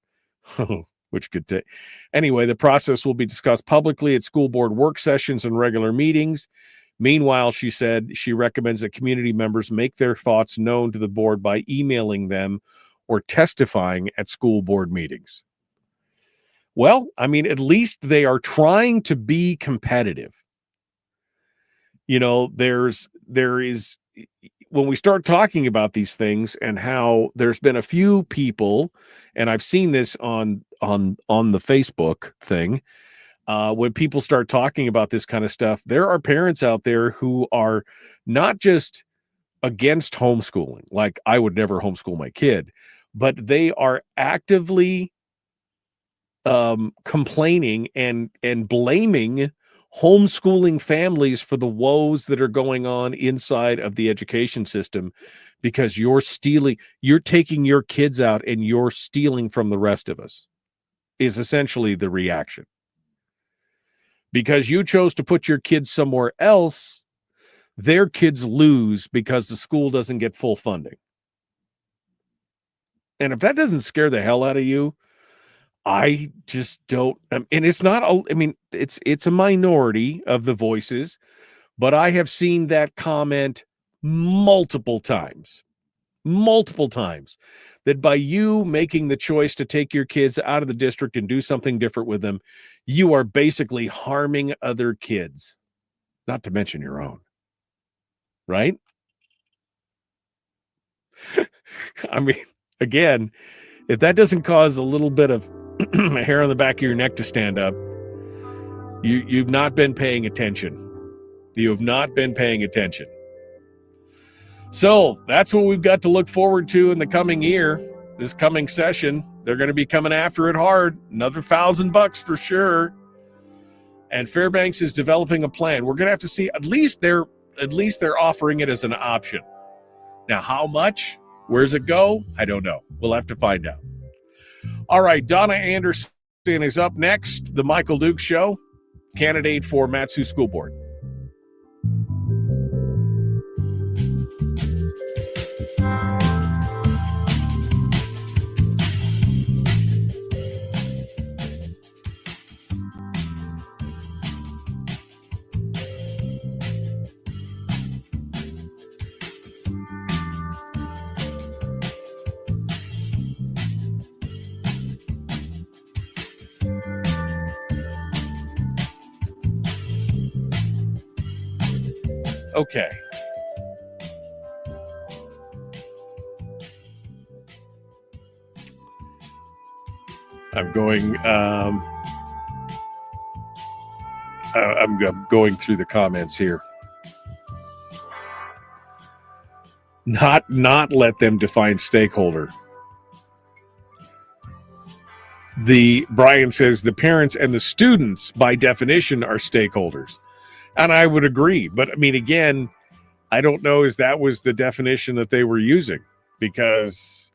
which could take. Anyway, the process will be discussed publicly at school board work sessions and regular meetings. Meanwhile, she said she recommends that community members make their thoughts known to the board by emailing them or testifying at school board meetings. Well, I mean, at least they are trying to be competitive. You know, there is, when we start talking about these things and how there's been a few people, and I've seen this on the Facebook thing, when people start talking about this kind of stuff, there are parents out there who are not just against homeschooling, like I would never homeschool my kid, but they are actively complaining and blaming homeschooling families for the woes that are going on inside of the education system, because you're taking your kids out and you're stealing from the rest of us, is essentially the reaction. Because you chose to put your kids somewhere else, their kids lose because the school doesn't get full funding. And if that doesn't scare the hell out of you, I just don't. And it's not, I mean, it's a minority of the voices, but I have seen that comment multiple times, that by you making the choice to take your kids out of the district and do something different with them, you are basically harming other kids, not to mention your own. Right? I mean, again, if that doesn't cause a little bit of hair on the back of your neck to stand up, you've not been paying attention. You have not been paying attention. So that's what we've got to look forward to in the coming year, this coming session. They're going to be coming after it hard. Another $1,000 for sure. And Fairbanks is developing a plan. We're going to have to see, at least they're offering it as an option. Now, how much? Where's it go? I don't know. We'll have to find out. All right, Donna Anderson is up next. The Michael Duke Show, candidate for Mat-Su School Board. Okay. I'm going going through the comments here. Not let them define stakeholder. Brian says the parents and the students by definition are stakeholders. And I would agree. But I mean, again, I don't know if that was the definition that they were using, because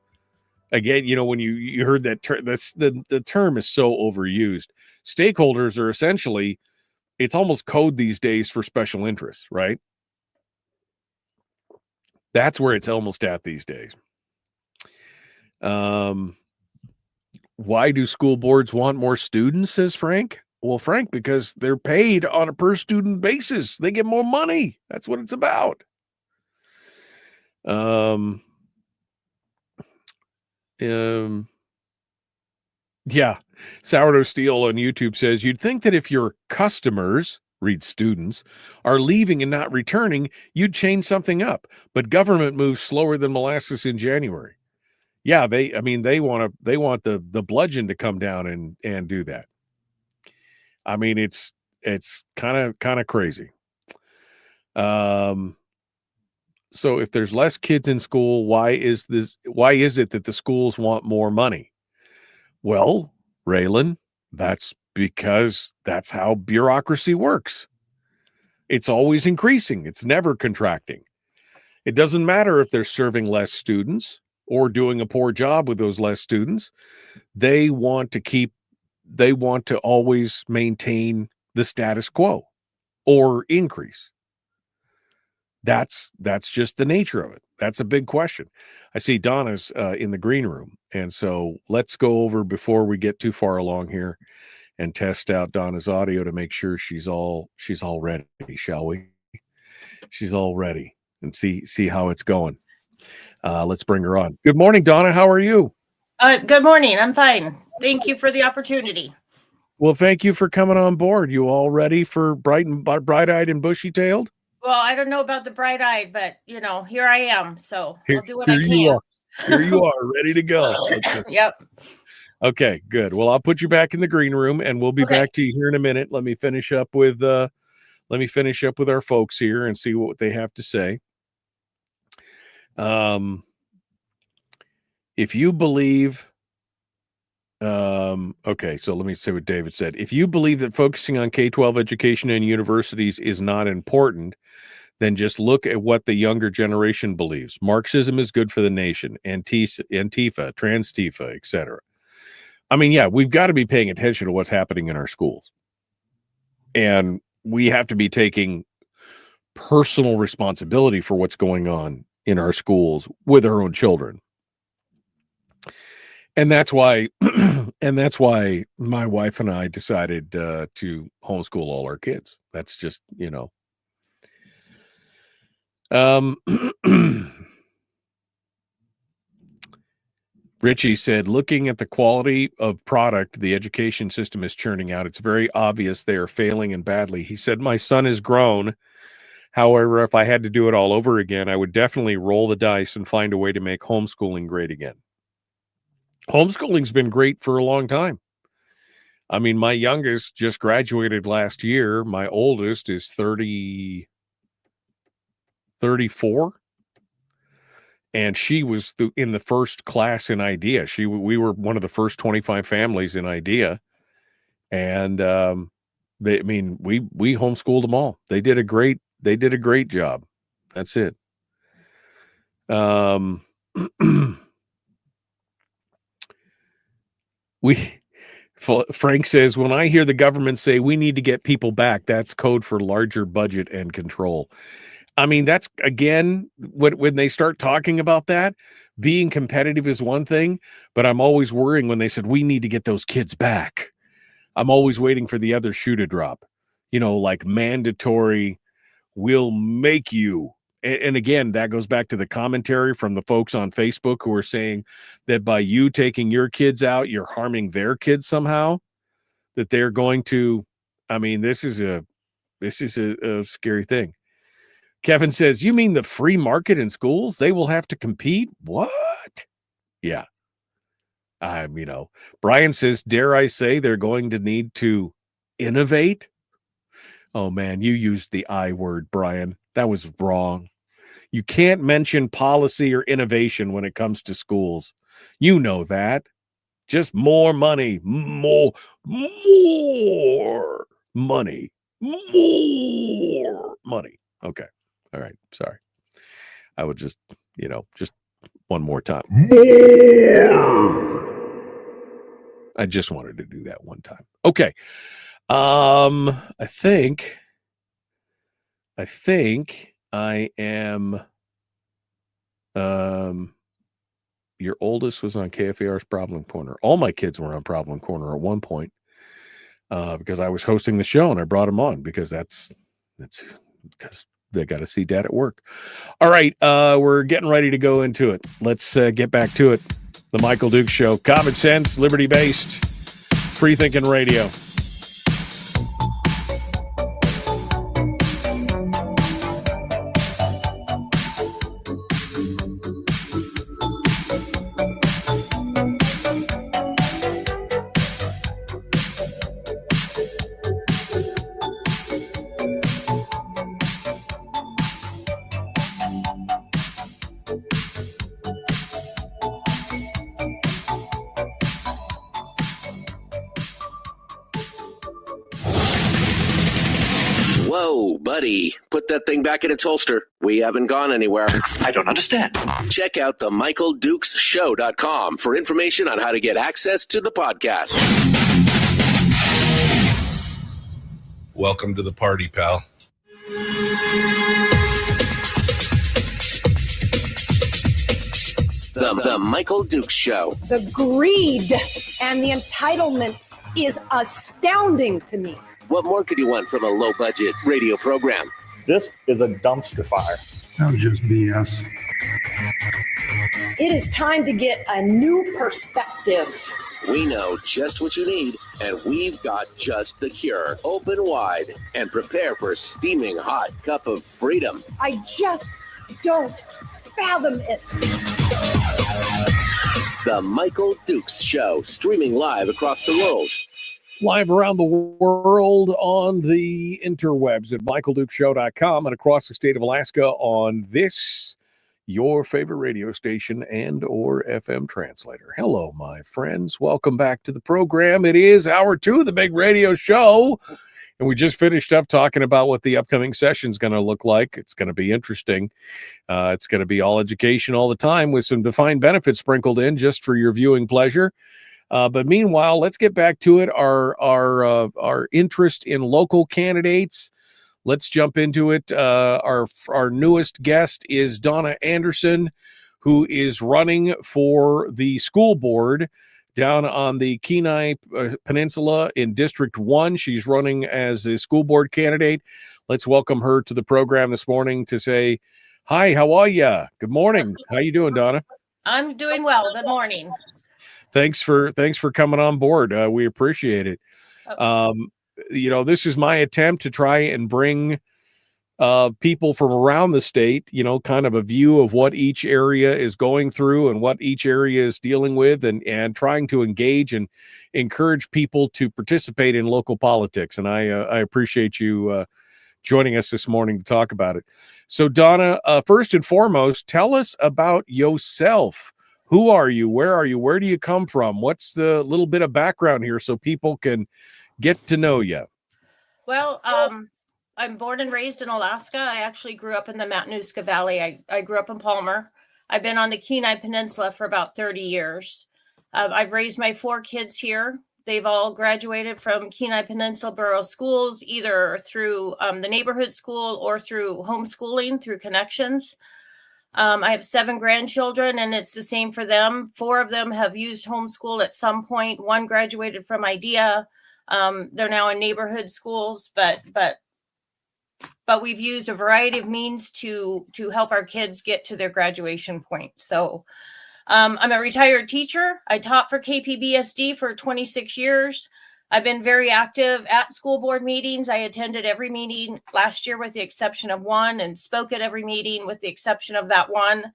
again, you know, when you heard that term, the term is so overused. Stakeholders are essentially, it's almost code these days for special interests, right? That's where it's almost at these days. Why do school boards want more students, says Frank? Well, Frank, because they're paid on a per student basis. They get more money. That's what it's about. Yeah. Sourdough Steel on YouTube says, you'd think that if your customers, read students, are leaving and not returning, you'd change something up. But government moves slower than molasses in January. Yeah, they want the bludgeon to come down and do that. I mean, it's kind of crazy. So if there's less kids in school, why is it that the schools want more money? Well, Raylan, that's because that's how bureaucracy works. It's always increasing. It's never contracting. It doesn't matter if they're serving less students or doing a poor job with those less students. They want to always maintain the status quo or increase. That's just the nature of it. That's a big question. I see Donna's in the green room, and so let's go over before we get too far along here and test out Donna's audio to make sure she's all ready, shall we? She's all ready, and see how it's going. Let's bring her on. Good morning, Donna. How are you? Good morning. I'm fine. Thank you for the opportunity. Well, thank you for coming on board. You all ready for bright-eyed and bushy-tailed? Well, I don't know about the bright-eyed, but here I am. So Here, I'll do what I here can. you are. Here you are, ready to go. Okay. Yep. Okay, good. Well, I'll put you back in the green room, and we'll be back to you here in a minute. Let me finish up with our folks here and see what they have to say. If you believe, okay, so let me say what David said. If you believe that focusing on K-12 education and universities is not important, then just look at what the younger generation believes. Marxism is good for the nation, Antifa, Trans-Tifa, etc. I mean, yeah, we've got to be paying attention to what's happening in our schools. And we have to be taking personal responsibility for what's going on in our schools with our own children. And that's why my wife and I decided to homeschool all our kids. That's just, Richie said, looking at the quality of product the education system is churning out, it's very obvious they are failing and badly. He said, my son is grown. However, if I had to do it all over again, I would definitely roll the dice and find a way to make homeschooling great again. Homeschooling's been great for a long time. I mean, my youngest just graduated last year. My oldest is 34. And she was in the first class in IDEA. We were one of the first 25 families in IDEA. And we homeschooled them all. They did a great job. That's it. Frank says, when I hear the government say we need to get people back, that's code for larger budget and control. I mean, that's, again, when they start talking about that, being competitive is one thing, but I'm always worrying when they said we need to get those kids back. I'm always waiting for the other shoe to drop, like mandatory, will make you. And again, that goes back to the commentary from the folks on Facebook who are saying that by you taking your kids out, you're harming their kids somehow, that they're going to, I mean, this is a scary thing. Kevin says, you mean the free market in schools? They will have to compete? What? Yeah. Brian says, dare I say they're going to need to innovate? Oh man, you used the I word, Brian. That was wrong. You can't mention policy or innovation when it comes to schools. You know that. Just more money, more money, more money. Okay. All right. Sorry. I would just one more time. I just wanted to do that one time. Okay. I think I am, your oldest was on KFAR's Problem Corner. All my kids were on Problem Corner at one point, because I was hosting the show and I brought them on because that's because they got to see dad at work. All right. We're getting ready to go into it. Let's get back to it. The Michael Dukes Show, common sense, liberty-based, free-thinking radio. Whoa, buddy. Put that thing back in its holster. We haven't gone anywhere. I don't understand. Check out the MichaelDukesShow.com for information on how to get access to the podcast. Welcome to the party, pal. The Michael Dukes Show. The greed and the entitlement is astounding to me. What more could you want from a low-budget radio program? This is a dumpster fire. Sounds just BS. It is time to get a new perspective. We know just what you need, and we've got just the cure. Open wide and prepare for a steaming hot cup of freedom. I just don't fathom it. The Michael Dukes Show, streaming live across the world. Live around the world on the interwebs at michaeldukeshow.com and across the state of Alaska on this, your favorite radio station and or FM translator. Hello, my friends. Welcome back to the program. It is hour 2 of the big radio show. And we just finished up talking about what the upcoming session is going to look like. It's going to be interesting. It's going to be all education all the time with some defined benefits sprinkled in just for your viewing pleasure. But meanwhile, let's get back to it. Our interest in local candidates. Let's jump into it. Our newest guest is Donna Anderson, who is running for the school board down on the Kenai Peninsula in District 1. She's running as a school board candidate. Let's welcome her to the program this morning to say, hi, how are you? Good morning. How you doing, Donna? I'm doing well. Good morning. Thanks for coming on board. We appreciate it. This is my attempt to try and bring people from around the state, kind of a view of what each area is going through and what each area is dealing with, and trying to engage and encourage people to participate in local politics. And I appreciate you joining us this morning to talk about it. So, Donna, first and foremost, tell us about yourself. Who are you? Where are you? Where do you come from? What's the little bit of background here so people can get to know you? Well, I'm born and raised in Alaska. I actually grew up in the Matanuska Valley. I grew up in Palmer. I've been on the Kenai Peninsula for about 30 years. I've raised my 4 kids here. They've all graduated from Kenai Peninsula Borough Schools, either through the neighborhood school or through homeschooling, through connections. I have 7 grandchildren, and it's the same for them. 4 of them have used homeschool at some point. 1 graduated from IDEA. They're now in neighborhood schools, but we've used a variety of means to help our kids get to their graduation point. So I'm a retired teacher. I taught for KPB for 26 years. I've been very active at school board meetings. I attended every meeting last year with the exception of 1, and spoke at every meeting with the exception of that 1.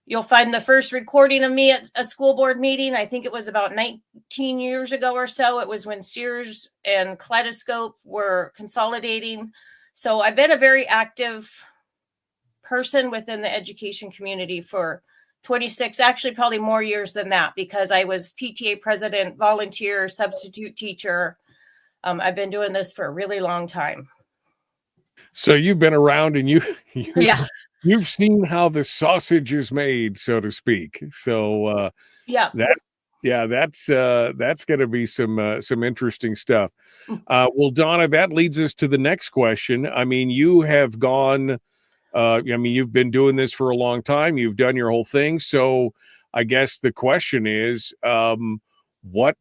You'll find the first recording of me at a school board meeting. I think it was about 19 years ago or so. It was when Sears and Kaleidoscope were consolidating. So I've been a very active person within the education community for 26, actually probably more years than that, because I was PTA president, volunteer, substitute teacher. I've been doing this for a really long time. So you've been around and Yeah. You've seen how the sausage is made, so to speak. So Yeah. that's going to be some interesting stuff. Well, Donna, that leads us to the next question. I mean, you have gone. You've been doing this for a long time. You've done your whole thing. So I guess the question is, what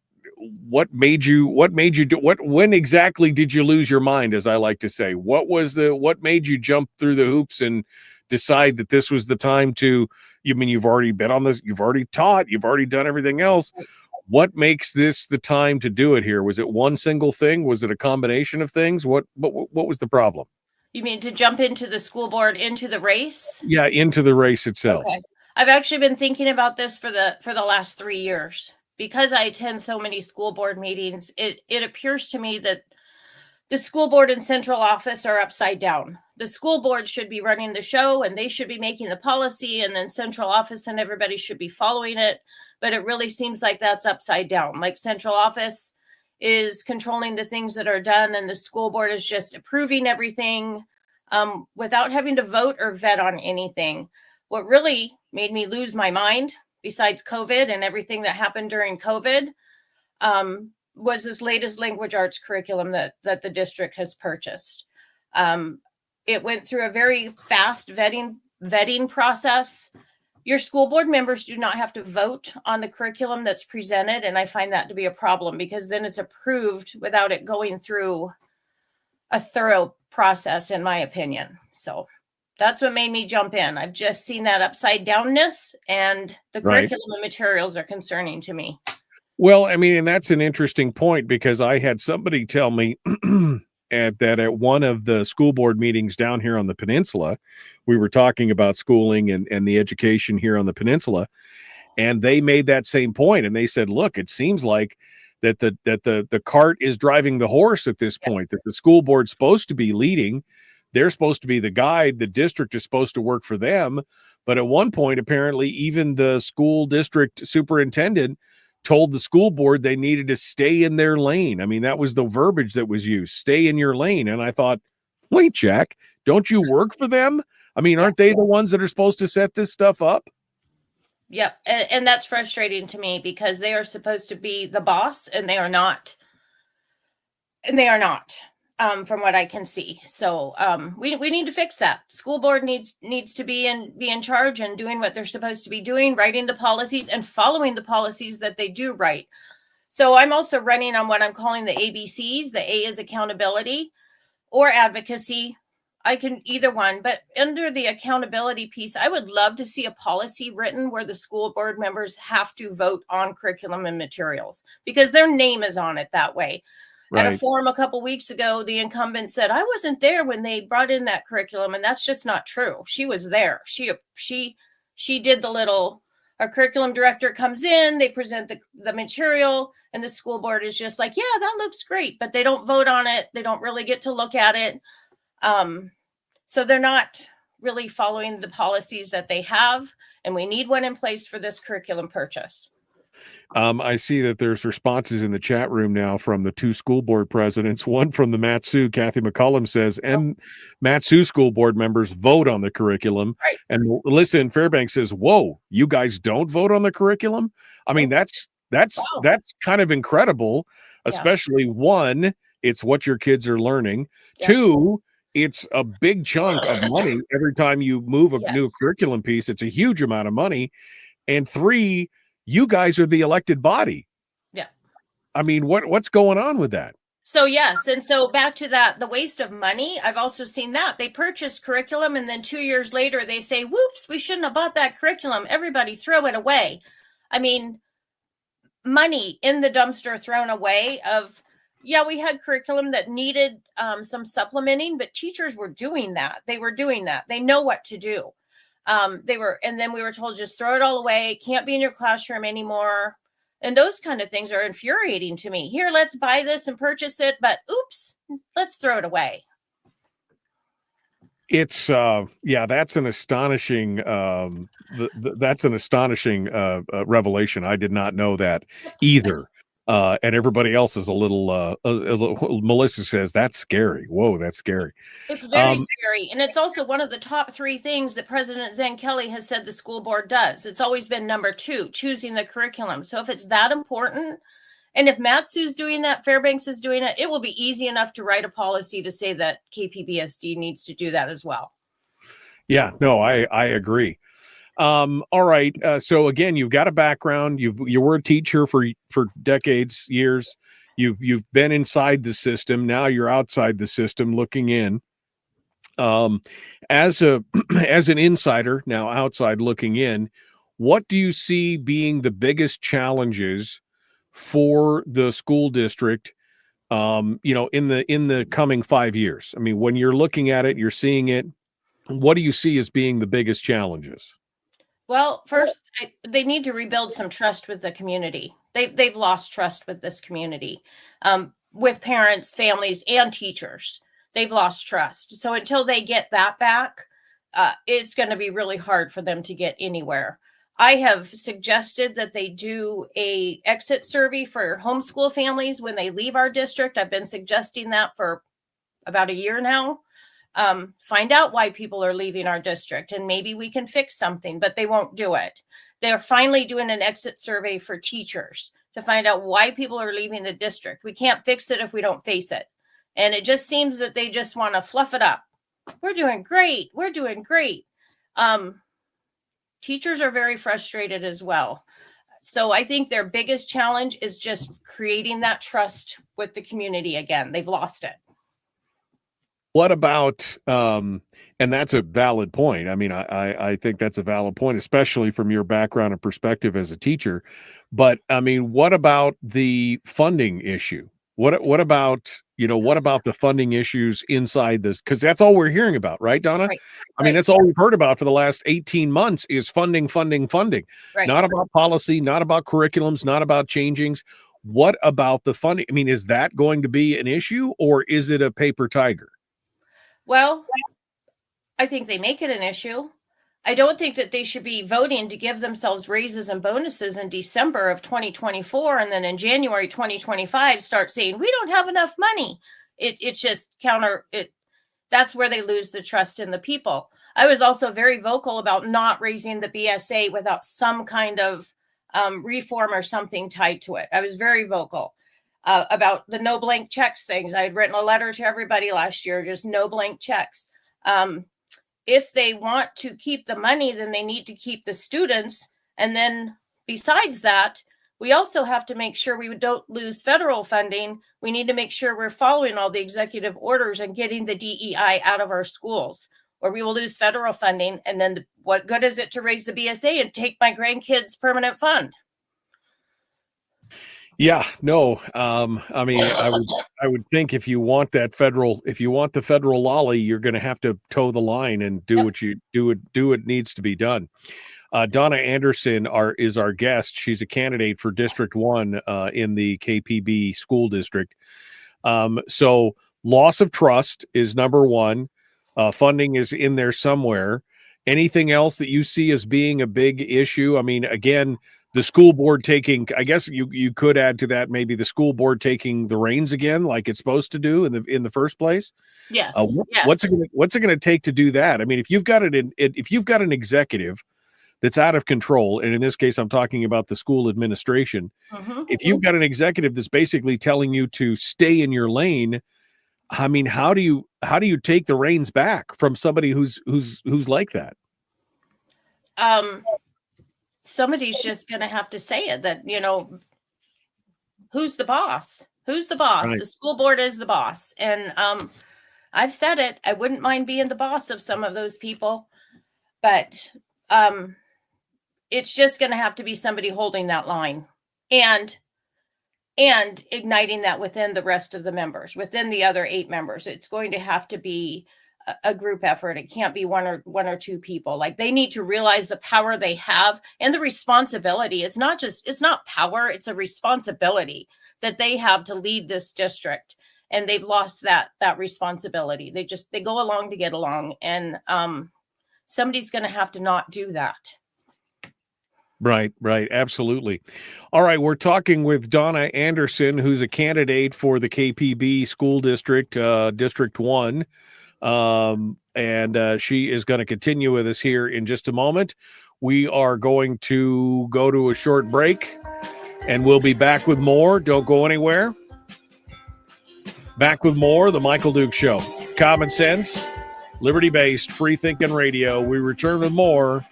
when exactly did you lose your mind, as I like to say? What made you jump through the hoops and decide that this was the time to, you've already been you've already taught, you've already done everything else. What makes this the time to do it here? Was it one single thing? Was it a combination of things? What was the problem? You mean to jump into the school board, into the race? Yeah, into the race itself. Okay. I've actually been thinking about this for the last 3 years. Because I attend so many school board meetings, it appears to me that the school board and central office are upside down. The school board should be running the show, and they should be making the policy, and then central office and everybody should be following it. But it really seems like that's upside down. Like central office is controlling the things that are done, and the school board is just approving everything without having to vote or vet on anything. What really made me lose my mind, besides COVID and everything that happened during COVID, was this latest language arts curriculum that the district has purchased. It went through a very fast vetting process. Your school board members do not have to vote on the curriculum that's presented. And I find that to be a problem because then it's approved without it going through a thorough process, in my opinion. So that's what made me jump in. I've just seen that upside downness, and the Right. curriculum and materials are concerning to me. Well, I mean, and that's an interesting point because I had somebody tell me at one of the school board meetings down here on the peninsula, we were talking about schooling and the education here on the peninsula, and they made that same point, and they said, "Look, it seems like that the cart is driving the horse at this point. That the school board's supposed to be leading, they're supposed to be the guide. The district is supposed to work for them, but at one point, apparently, even the school district superintendent told the school board they needed to stay in their lane. I mean, that was the verbiage that was used, stay in your lane. And I thought, wait, Jack, don't you work for them? I mean, aren't they the ones that are supposed to set this stuff up? Yep. And that's frustrating to me because they are supposed to be the boss and they are not. And they are not, from what I can see. So we need to fix that. School board needs to be in charge and doing what they're supposed to be doing, writing the policies and following the policies that they do write. So I'm also running on what I'm calling the ABCs. The A is accountability or advocacy. I can either one, but under the accountability piece, I would love to see a policy written where the school board members have to vote on curriculum and materials because their name is on it that way. At a forum a couple weeks ago, the incumbent said, I wasn't there when they brought in that curriculum. And that's just not true. She was there. She did the little, our curriculum director comes in, they present the material, and the school board is just like, yeah, that looks great. But they don't vote on it. They don't really get to look at it. So they're not really following the policies that they have. And we need one in place for this curriculum purchase. I see that there's responses in the chat room now from the two school board presidents. One from the Matsu, Kathy McCullum says, and Matsu school board members vote on the curriculum. Right. And listen, Fairbanks says, whoa, you guys don't vote on the curriculum? I mean, that's kind of incredible, especially one, it's what your kids are learning. Yeah. Two, it's a big chunk of money every time you move a new curriculum piece. It's a huge amount of money. And three, you guys are the elected body. Yeah. I mean, what's going on with that? So, yes. And so back to that, the waste of money. I've also seen that they purchase curriculum and then 2 years later they say, whoops, we shouldn't have bought that curriculum. Everybody throw it away. I mean, money in the dumpster thrown away of, yeah, we had curriculum that needed some supplementing, but teachers were doing that. They were doing that. They know what to do. And then we were told, just throw it all away. Can't be in your classroom anymore. And those kind of things are infuriating to me. Here, let's buy this and purchase it, but oops, let's throw it away. It's that's an astonishing revelation. I did not know that either. And everybody else is a little, Melissa says, that's scary. Whoa, that's scary. It's very scary. And it's also one of the top 3 things that President Zen Kelly has said the school board does. It's always been number 2, choosing the curriculum. So if it's that important, and if Matsu's doing that, Fairbanks is doing it, it will be easy enough to write a policy to say that KPBSD needs to do that as well. Yeah, no, I agree. All right. So again, you've got a background. You were a teacher for decades, years. You've been inside the system. Now you're outside the system, looking in. As an insider, now outside looking in, what do you see being the biggest challenges for the school district? In the coming 5 years. I mean, when you're looking at it, you're seeing it. What do you see as being the biggest challenges? Well, first, they need to rebuild some trust with the community. They've lost trust with this community, with parents, families, and teachers. They've lost trust. So until they get that back, it's going to be really hard for them to get anywhere. I have suggested that they do a exit survey for homeschool families when they leave our district. I've been suggesting that for about a year now. Find out why people are leaving our district and maybe we can fix something, but they won't do it. They're finally doing an exit survey for teachers to find out why people are leaving the district. We can't fix it if we don't face it. And it just seems that they just want to fluff it up. We're doing great. We're doing great. teachers are very frustrated as well. So I think their biggest challenge is just creating that trust with the community again. They've lost it. What about, and that's a valid point. I mean, I think that's a valid point, especially from your background and perspective as a teacher. But I mean, what about the funding issue? What about, what about the funding issues inside this? Because that's all we're hearing about, right, Donna? Right. I mean, that's all we've heard about for the last 18 months is funding. Right. Not about policy, not about curriculums, not about changings. What about the funding? I mean, is that going to be an issue, or is it a paper tiger? Well, I think they make it an issue. I don't think that they should be voting to give themselves raises and bonuses in December of 2024 and then in January 2025 start saying we don't have enough money. It's just that's where they lose the trust in the people. I was also very vocal about not raising the BSA without some kind of reform or something tied to it. I was very vocal about the no blank checks things. I had written a letter to everybody last year, just no blank checks. If they want to keep the money, then they need to keep the students. And then besides that, we also have to make sure we don't lose federal funding. We need to make sure we're following all the executive orders and getting the DEI out of our schools, or we will lose federal funding. And then what good is it to raise the BSA and take my grandkids' permanent fund? Yeah, no. I mean, I would think if you want the federal lolly, you're going to have to toe the line and do what needs to be done. Donna Anderson is our guest. She's a candidate for District 1 in the KPB School District. So loss of trust is number one. Funding is in there somewhere. Anything else that you see as being a big issue? I mean, again, the school board taking, I guess you could add to that maybe the school board taking the reins again, like it's supposed to do in the first place. Yes. Yes. What's it going to take to do that? I mean, if you've got an executive that's out of control, and in this case, I'm talking about the school administration. Mm-hmm. If you've got an executive that's basically telling you to stay in your lane, I mean, how do you take the reins back from somebody who's like that? Somebody's just going to have to say it that, who's the boss? Who's the boss? Right. The school board is the boss. And I've said it. I wouldn't mind being the boss of some of those people, but it's just going to have to be somebody holding that line and igniting that within the rest of the members, within the other 8 members. It's going to have to be a group effort. It can't be one or two people. Like, they need to realize the power they have and the responsibility. It's not power, it's a responsibility that they have to lead this district. And they've lost that responsibility. They go along to get along. And somebody's going to have to not do that. Right. Absolutely. All right. We're talking with Donna Anderson, who's a candidate for the KPB School District, District 1. And she is going to continue with us here in just a moment. We are going to go to a short break, and we'll be back with more. Don't go anywhere. Back with more, The Michael Duke Show. Common sense, liberty-based, free-thinking radio. We return with more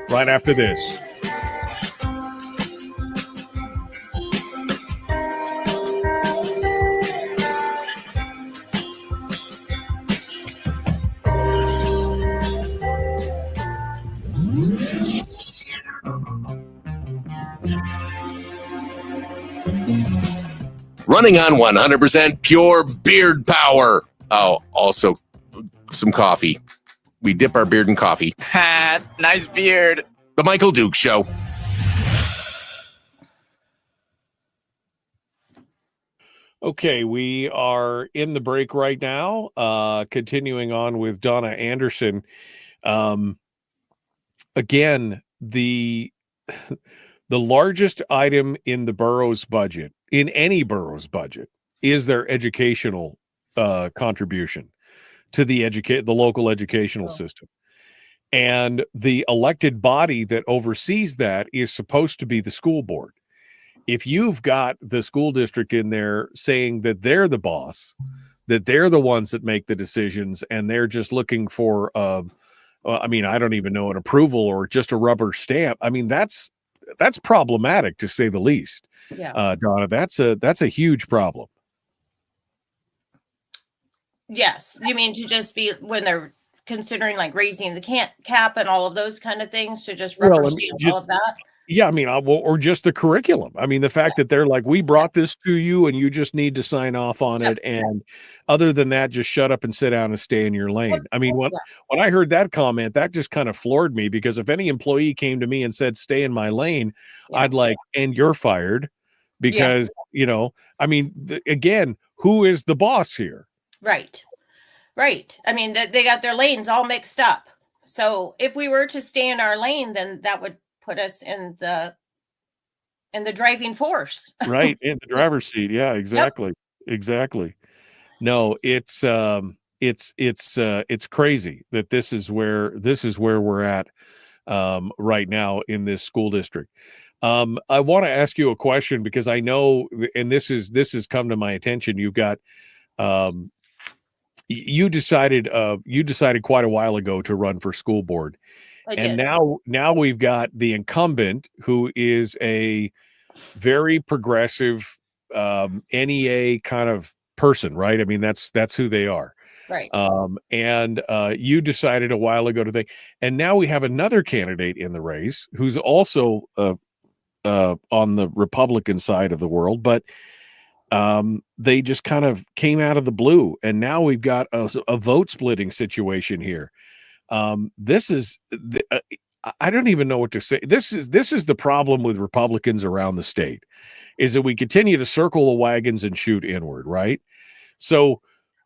right after this. Running on 100% pure beard power. Oh, also some coffee. We dip our beard in coffee. Ha, nice beard. The Michael Duke Show. Okay, we are in the break right now, continuing on with Donna Anderson. Again, the largest item in the borough's budget, in any borough's budget, is their educational contribution to the local educational system. And the elected body that oversees that is supposed to be the school board. If you've got the school district in there saying that they're the boss, that they're the ones that make the decisions, and they're just looking for I mean, I don't even know, an approval or just a rubber stamp. I mean, that's problematic to say the least. Yeah. Donna, that's a huge problem. Yes. You mean to just be when they're considering like raising the cap and all of those kind of things, to just rubber Well, I mean, stamp all of that? yeah, I mean, or just the curriculum. I mean, the fact that they're like, we brought this to you and you just need to sign off on Yep. it. And other than that, just shut up and sit down and stay in your lane. I mean, when I heard that comment, that just kind of floored me, because if any employee came to me and said, stay in my lane, Yeah. I'd like, and you're fired, because, I mean, again, who is the boss here? Right. Right. I mean, they got their lanes all mixed up. So if we were to stay in our lane, then that would put us in the driving force. Right, in the driver's seat. Yeah, exactly. Exactly. No, it's crazy that this is where we're at right now in this school district. I want to ask you a question, because I know, and this has come to my attention. You've got you decided quite a while ago to run for school board. And now we've got the incumbent, who is a very progressive NEA kind of person, right? I mean, that's who they are. Right. And you decided a while ago to think, and now we have another candidate in the race who's also on the Republican side of the world, but they just kind of came out of the blue, and now we've got a vote splitting situation here. This is I don't even know what to say. This is the problem with Republicans around the state, is that we continue to circle the wagons and shoot inward, right? So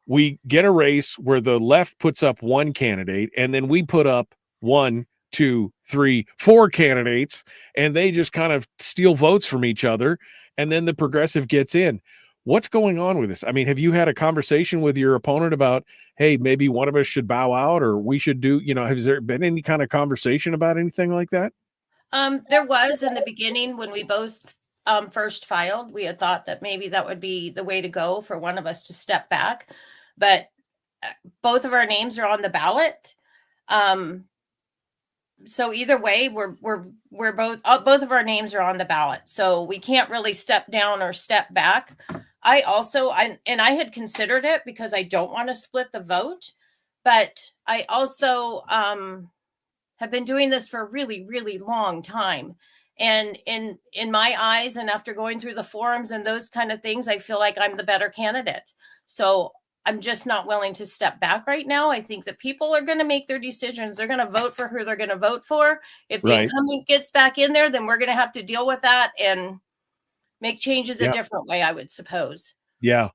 we get a race where the left puts up one candidate, and then we put up 1, 2, 3, 4 candidates, and they just kind of steal votes from each other, and then the progressive gets in. What's going on with this? I mean, have you had a conversation with your opponent about, hey, maybe one of us should bow out, or we should do, has there been any kind of conversation about anything like that? There was in the beginning when we both first filed. We had thought that maybe that would be the way to go, for one of us to step back, but both of our names are on the ballot. So either way, we're both of our names are on the ballot, so we can't really step down or step back. I had considered it, because I don't want to split the vote, but I also have been doing this for a really, really long time. And in my eyes, and after going through the forums and those kind of things, I feel like I'm the better candidate. So I'm just not willing to step back right now. I think that people are going to make their decisions. They're going to vote for who they're going to vote for. If the incumbent gets back in there, then we're going to have to deal with that and make changes a different way, I would suppose. Yeah,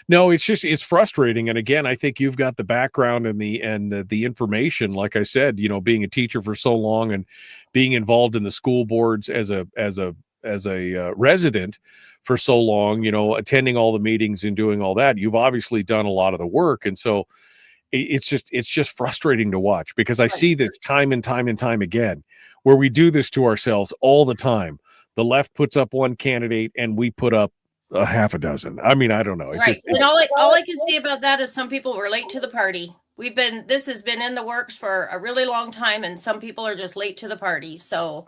no, it's frustrating. And again, I think you've got the background and the information. Like I said, being a teacher for so long and being involved in the school boards as a resident for so long, attending all the meetings and doing all that. You've obviously done a lot of the work. And so it's just frustrating to watch, because I see this time and time and time again, where we do this to ourselves all the time. The left puts up one candidate and we put up a half a dozen. I mean, I don't know. And all I can say about that is some people were late to the party. This has been in the works for a really long time, and some people are just late to the party. So,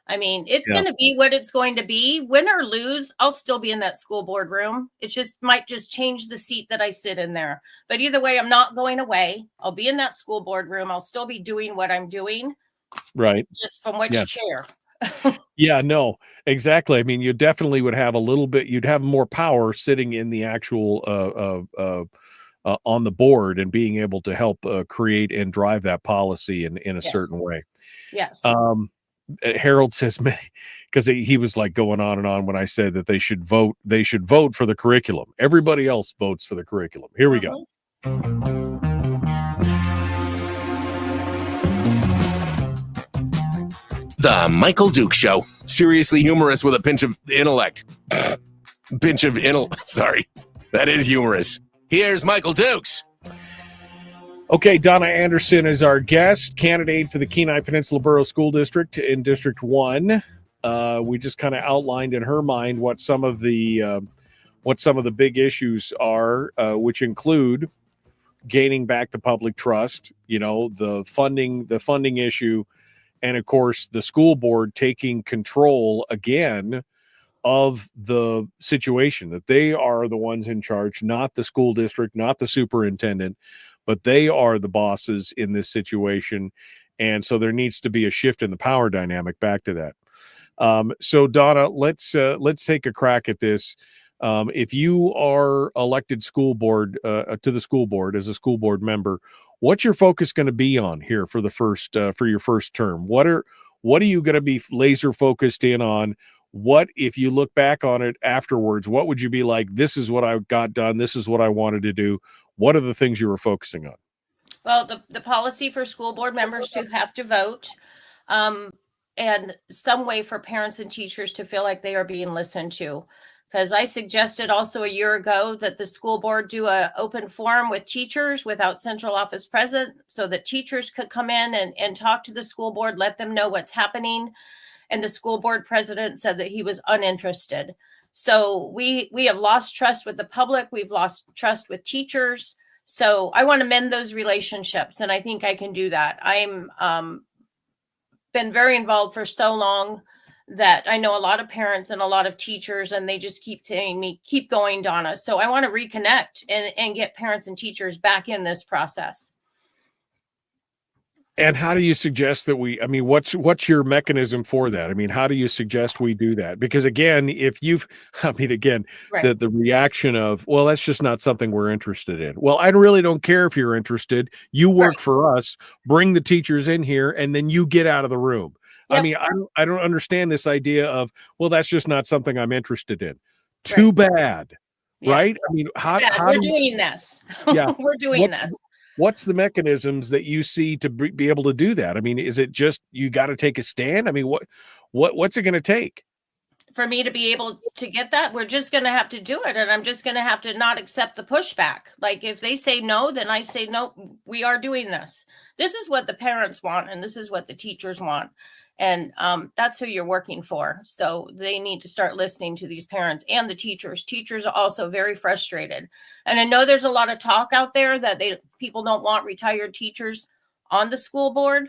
I mean, it's going to be what it's going to be. Win or lose, I'll still be in that school board room. It might change the seat that I sit in there. But either way, I'm not going away. I'll be in that school board room. I'll still be doing what I'm doing. Right. Just from which chair. Yeah, no, exactly. I mean, you definitely would have you'd have more power sitting in the actual on the board and being able to help create and drive that policy in a certain way. Yes. Harold says, because he was like going on and on when I said that they should vote for the curriculum. Everybody else votes for the curriculum. Here we go. The Michael Duke Show. Seriously humorous with a pinch of intellect. Sorry. That is humorous. Here's Michael Dukes. Okay, Donna Anderson is our guest, candidate for the Kenai Peninsula Borough School District in District 1. We just kind of outlined in her mind what some of the big issues are, which include gaining back the public trust, the funding issue, and of course the school board taking control again of the situation, that they are the ones in charge, not the school district, not the superintendent, but they are the bosses in this situation. And so there needs to be a shift in the power dynamic back to that. So Donna, let's take a crack at this. If you are elected school board to the school board as a school board member, what's your focus going to be on here for the first for your first term? What are you going to be laser focused in on? What, if you look back on it afterwards, what would you be like? This is what I got done. This is what I wanted to do. What are the things you were focusing on? Well, the policy for school board members to have to vote, and some way for parents and teachers to feel like they are being listened to. Because I suggested also a year ago that the school board do an open forum with teachers without central office present, so that teachers could come in and talk to the school board, let them know what's happening. And the school board president said that he was uninterested. So we have lost trust with the public. We've lost trust with teachers. So I want to mend those relationships, and I think I can do that. I'm been very involved for so long that I know a lot of parents and a lot of teachers, and they just keep saying me, keep going, Donna. So I want to reconnect and get parents and teachers back in this process. And how do you suggest that what's your mechanism for that? I mean, how do you suggest we do that? Because again, right. The reaction of, well, that's just not something we're interested in. Well, I really don't care if you're interested. You work right. for us, bring the teachers in here, and then you get out of the room. Yep. I mean, I don't understand this idea of, well, that's just not something I'm interested in. Too right. bad. Yeah. Right? I mean, we're doing this. Yeah. We're doing this. What's the mechanisms that you see to be able to do that? I mean, is it just you got to take a stand? I mean, what's it going to take? For me to be able to get that, we're just going to have to do it. And I'm just going to have to not accept the pushback. Like if they say no, then I say, no, we are doing this. This is what the parents want. And this is what the teachers want. And that's who you're working for. So they need to start listening to these parents and the teachers. Teachers are also very frustrated. And I know there's a lot of talk out there that people don't want retired teachers on the school board.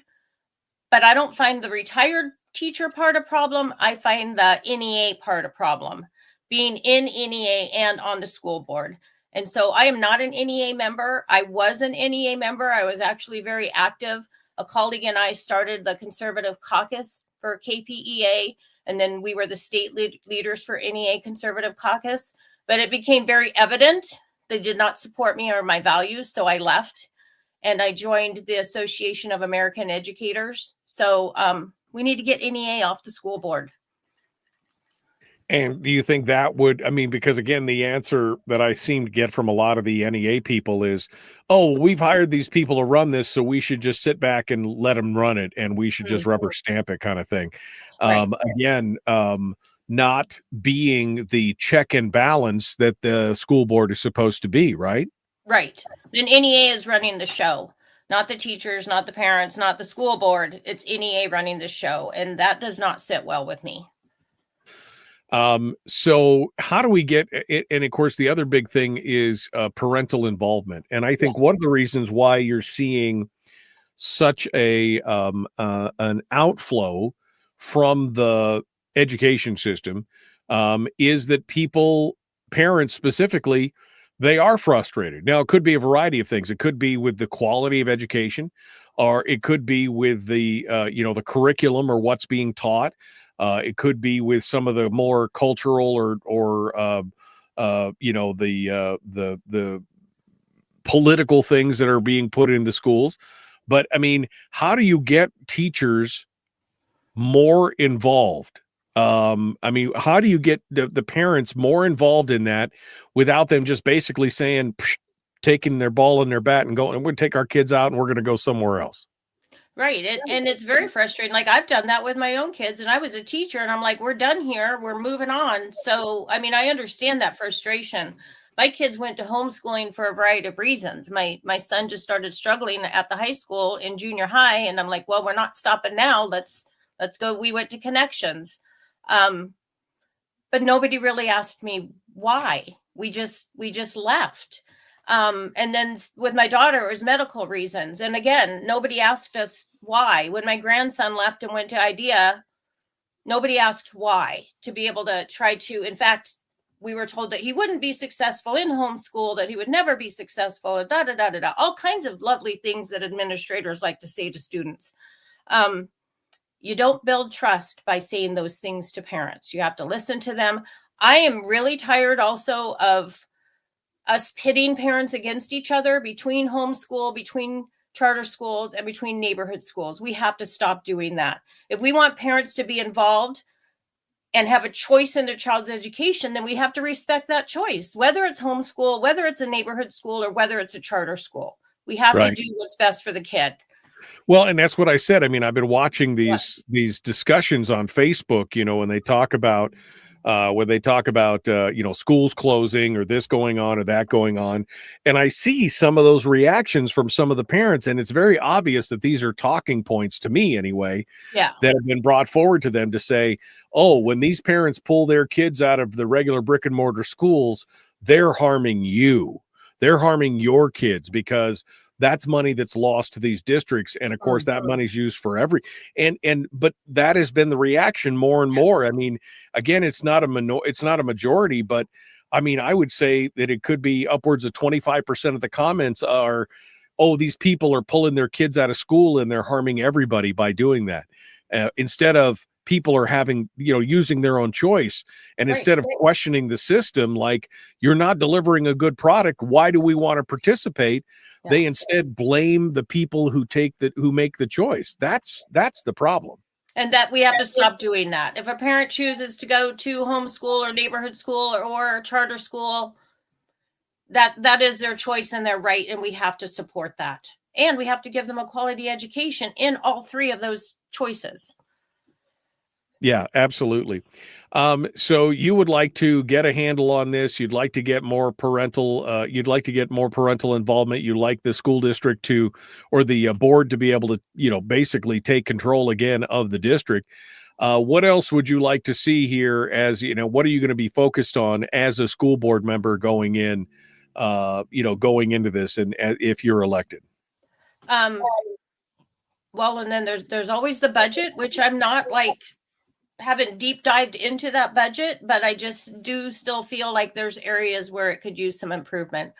But I don't find the retired teacher part a problem. I find the NEA part a problem, being in NEA and on the school board. And so I am not an NEA member. I was an NEA member. I was actually very active. A colleague and I started the conservative caucus for KPEA, and then we were the state leaders for NEA conservative caucus. But it became very evident they did not support me or my values, so I left. And I joined the Association of American Educators. So we need to get NEA off the school board. And do you think that would, because again, the answer that I seem to get from a lot of the NEA people is, oh, we've hired these people to run this, so we should just sit back and let them run it, and we should just rubber stamp it kind of thing. Right. Again, not being the check and balance that the school board is supposed to be, right? Right. And NEA is running the show, not the teachers, not the parents, not the school board. It's NEA running the show, and that does not sit well with me. So how do we get it? And of course, the other big thing is parental involvement. And I think one of the reasons why you're seeing such an outflow from the education system is that parents specifically, they are frustrated. Now, it could be a variety of things. It could be with the quality of education, or it could be with the the curriculum or what's being taught. It could be with some of the more cultural or the political things that are being put in the schools. But how do you get teachers more involved? How do you get the parents more involved in that without them just basically saying, taking their ball in their bat and going, and we're going to take our kids out and we're going to go somewhere else? Right. And it's very frustrating. Like I've done that with my own kids, and I was a teacher, and I'm like, we're done here. We're moving on. So, I understand that frustration. My kids went to homeschooling for a variety of reasons. My son just started struggling at the high school in junior high. And I'm like, well, we're not stopping now. Let's go. We went to Connections. But nobody really asked me why. We just left. And then with my daughter, it was medical reasons. And again, nobody asked us why. When my grandson left and went to IDEA, nobody asked why, to be able to try to, in fact, we were told that he wouldn't be successful in homeschool, that he would never be successful, all kinds of lovely things that administrators like to say to students. You don't build trust by saying those things to parents. You have to listen to them. I am really tired also of us pitting parents against each other between homeschool, between charter schools, and between neighborhood schools. We have to stop doing that. If we want parents to be involved and have a choice in their child's education, then we have to respect that choice, whether it's homeschool, whether it's a neighborhood school, or whether it's a charter school. We have to do what's best for the kid. Well, and that's what I said. I mean, I've been watching these discussions on Facebook, when they talk about schools closing or this going on or that going on. And I see some of those reactions from some of the parents, and it's very obvious that these are talking points to me anyway, that have been brought forward to them to say, oh, when these parents pull their kids out of the regular brick and mortar schools, they're harming you. They're harming your kids because that's money that's lost to these districts. And of course, that money's used for but that has been the reaction more and more. I mean, again, it's not a majority, but I mean, I would say that it could be upwards of 25% of the comments are, oh, these people are pulling their kids out of school and they're harming everybody by doing that. Instead of people are having, using their own choice. And instead of questioning the system, like, you're not delivering a good product, why do we want to participate? They instead blame the people who make the choice. That's the problem. And that we have to stop doing that. If a parent chooses to go to homeschool or neighborhood school or charter school, that is their choice and their right. And we have to support that. And we have to give them a quality education in all three of those choices. Yeah, absolutely. So you would like to get a handle on this. You'd like to get more parental involvement. You'd like the school district or the board to be able to, basically take control again of the district. What else would you like to see here what are you going to be focused on as a school board member going into this and if you're elected? Well, and then there's always the budget, which I'm not haven't deep dived into that budget, but I just do still feel like there's areas where it could use some improvement.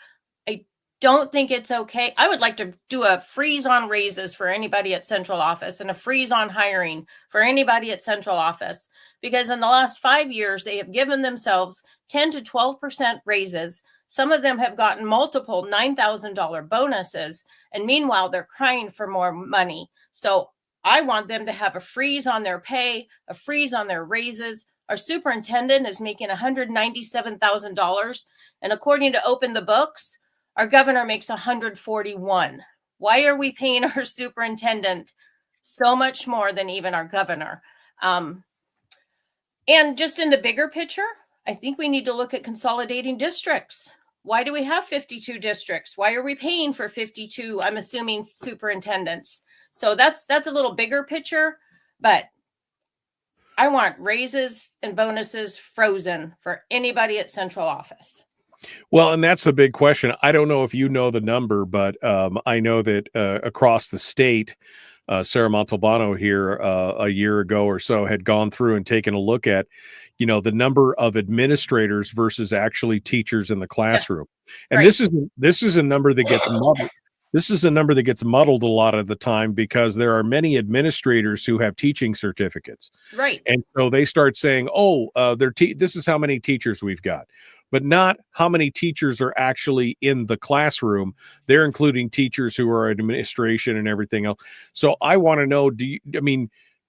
I don't think it's okay. I would like to do a freeze on raises for anybody at central office and a freeze on hiring for anybody at central office, because in the last 5 years, they have given themselves 10 to 12% raises. Some of them have gotten multiple $9,000 bonuses. And meanwhile, they're crying for more money. So I want them to have a freeze on their pay, a freeze on their raises. Our superintendent is making $197,000. And according to Open the Books, our governor makes $141,000. Why are we paying our superintendent so much more than even our governor? And just in the bigger picture, I think we need to look at consolidating districts. Why do we have 52 districts? Why are we paying for 52, I'm assuming, superintendents? So that's a little bigger picture, but I want raises and bonuses frozen for anybody at central office. Well, and that's the big question. I don't know if you know the number, but I know that across the state, Sarah Montalbano here a year ago or so had gone through and taken a look at, the number of administrators versus actually teachers in the classroom. And this is a number that gets muddled. This is a number that gets muddled a lot of the time because there are many administrators who have teaching certificates. Right. And so they start saying, this is how many teachers we've got, but not how many teachers are actually in the classroom. They're including teachers who are administration and everything else. So I want to know,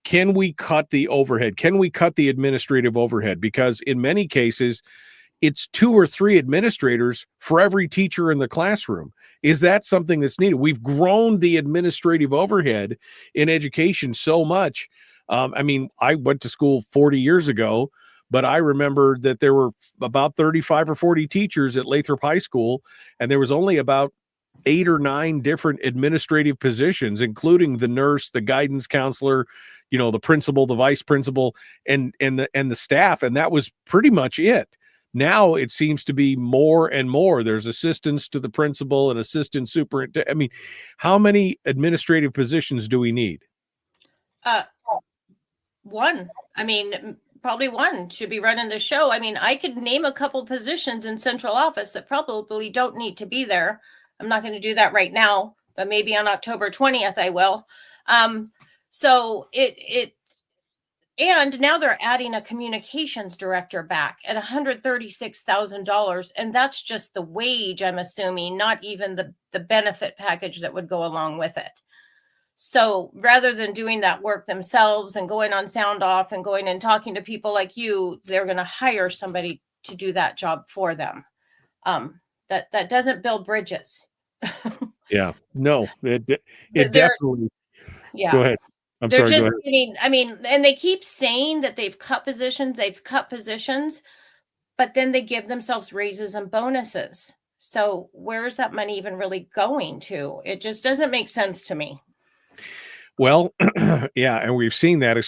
can we cut the overhead? Can we cut the administrative overhead? Because in many cases, it's 2 or 3 administrators for every teacher in the classroom. Is that something that's needed? We've grown the administrative overhead in education so much. I went to school 40 years ago, but I remember that there were about 35 or 40 teachers at Lathrop High School, and there was only about 8 or 9 different administrative positions, including the nurse, the guidance counselor, the principal, the vice principal, and the staff. And that was pretty much it. Now it seems to be more and more. There's assistants to the principal and assistant superintendent. I mean, how many administrative positions do we need? One. I mean, probably one should be running the show. I mean, I could name a couple positions in central office that probably don't need to be there. I'm not going to do that right now, but maybe on October 20th I will. So and now they're adding a communications director back at $136,000, and that's just the wage, I'm assuming, not even the benefit package that would go along with it. So rather than doing that work themselves and going on sound off and going and talking to people like you, they're going to hire somebody to do that job for them. That doesn't build bridges. Yeah, no, it They're- definitely. Yeah. Go ahead. I'm They're sorry. Go just ahead. getting, I mean, and they keep saying that they've cut positions, but then they give themselves raises and bonuses. So where is that money even really going to? It just doesn't make sense to me. Well, yeah, and we've seen that,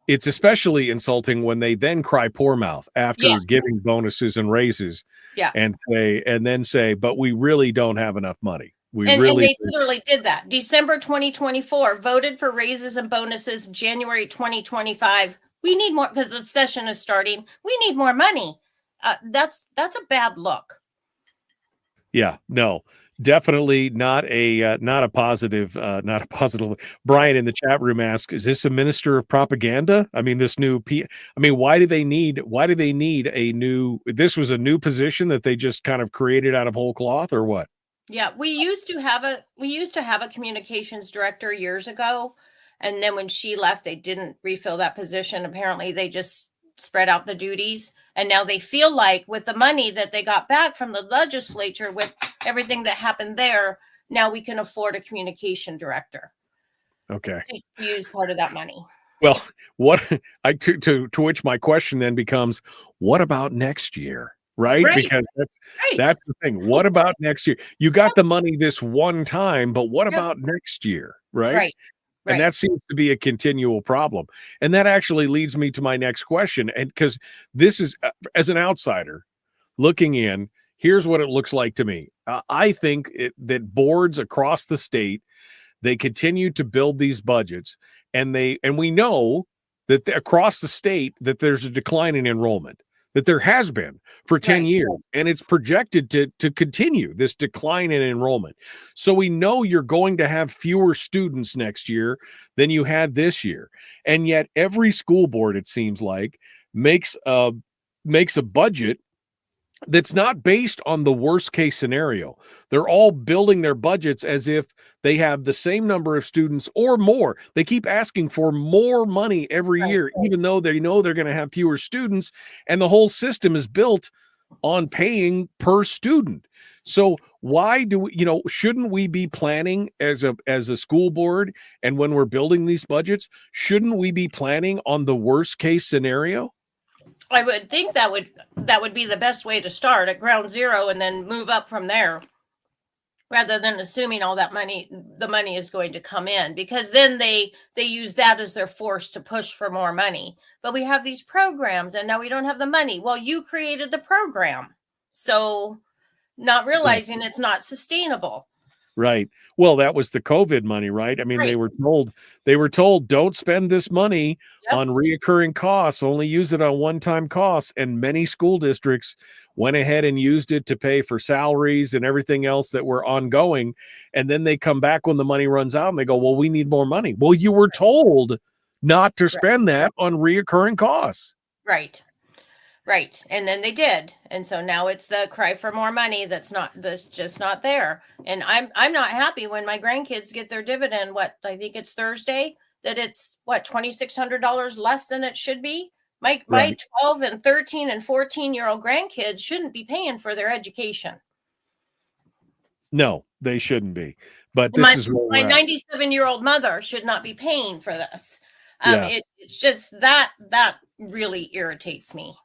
it's especially insulting when they then cry poor mouth after Yes. giving bonuses and raises. Yeah. And then say, but we really don't have enough money. We And really they literally did that. December 2024, voted for raises and bonuses. January 2025, we need more because the session is starting. We need more money. That's a bad look. Yeah, no, definitely not a positive, not a positive. Brian in the chat room asks, is this a minister of propaganda? I mean, this new why do they need this was a new position that they just kind of created out of whole cloth, or what? Yeah, we used to have a communications director years ago, and then when she left, they didn't refill that position. Apparently, they just spread out the duties, and now they feel like with the money that they got back from the legislature, with everything that happened there, now we can afford a communication director Okay. to use part of that money. Well, to which my question then becomes, what about next year? Right? Right. Because Right. that's the thing. What about next year? You got the money this one time, but what Yep. about next year? Right. Right. And that seems to be a continual problem. And that actually leads me to my next question. And because this is, as an outsider looking in, here's what it looks like to me. I think that boards across the state, they continue to build these budgets, and we know that across the state that there's a decline in enrollment, that there has been for 10 Right. years, and it's projected to continue this decline in enrollment. So we know you're going to have fewer students next year than you had this year. And yet every school board, it seems like, makes a budget that's not based on the worst case scenario. They're all building their budgets as if they have the same number of students or more. They keep asking for more money every year, even though they know they're going to have fewer students, and the whole system is built on paying per student. So why do we, shouldn't we be planning as a school board, and when we're building these budgets, shouldn't we be planning on the worst case scenario? I would think that would be the best way to start at ground zero and then move up from there, rather than assuming all that the money is going to come in, because then they use that as their force to push for more money. But we have these programs and now we don't have the money. Well, you created the program. So not realizing it's not sustainable. Right. Well, that was the COVID money, right? I mean, Right. they were told, don't spend this money Yep. on reoccurring costs, only use it on one-time costs. And many school districts went ahead and used it to pay for salaries and everything else that were ongoing. And then they come back when the money runs out and they go, well, we need more money. Well, you were told not to spend that on reoccurring costs. Right. Right. And then they did. And so now it's the cry for more money that's just not there. And I'm not happy when my grandkids get their dividend, I think it's Thursday, that it's $2,600 less than it should be. My 12 and 13 and 14-year-old grandkids shouldn't be paying for their education. No, they shouldn't be. But this is where my we're at. 97-year-old mother should not be paying for this. Yeah. It's just that really irritates me.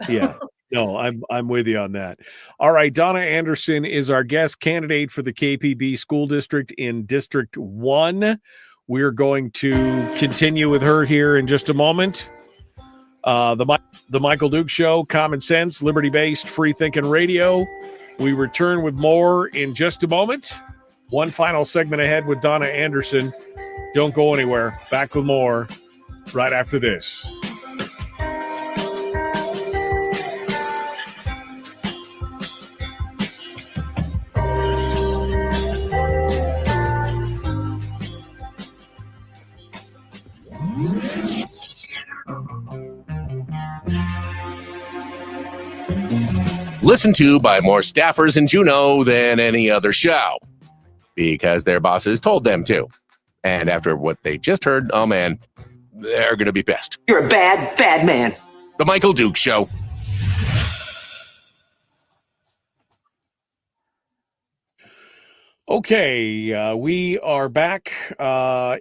Yeah. No, I'm with you on that. All right, Donna Anderson is our guest candidate for the KPB School District in District 1. We're going to continue with her here in just a moment. The Michael Duke Show, common sense, liberty-based, free-thinking radio. We return with more in just a moment. One final segment ahead with Donna Anderson. Don't go anywhere. Back with more right after this. Listened to by more staffers in Juneau than any other show because their bosses told them to. And after what they just heard, oh man, they're going to be pissed. You're a bad, bad man. The Michael Duke Show. Okay, we are back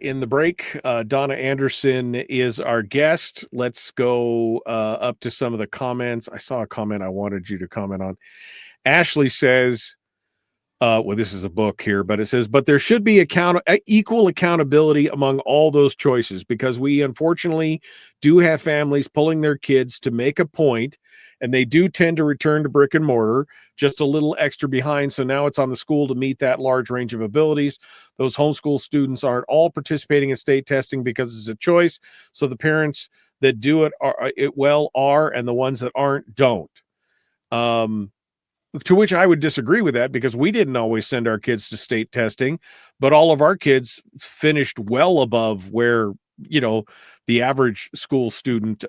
in the break. Donna Anderson is our guest. Let's go up to some of the comments. I saw a comment I wanted you to comment on. Ashley says, well, this is a book here, but it says, but there should be equal accountability among all those choices because we unfortunately do have families pulling their kids to make a point, and they do tend to return to brick and mortar just a little extra behind. So now it's on the school to meet that large range of abilities. Those homeschool students aren't all participating in state testing because it's a choice. So the parents that do it are, and the ones that aren't don't. To which I would disagree with that because we didn't always send our kids to state testing, but all of our kids finished well above where, the average school student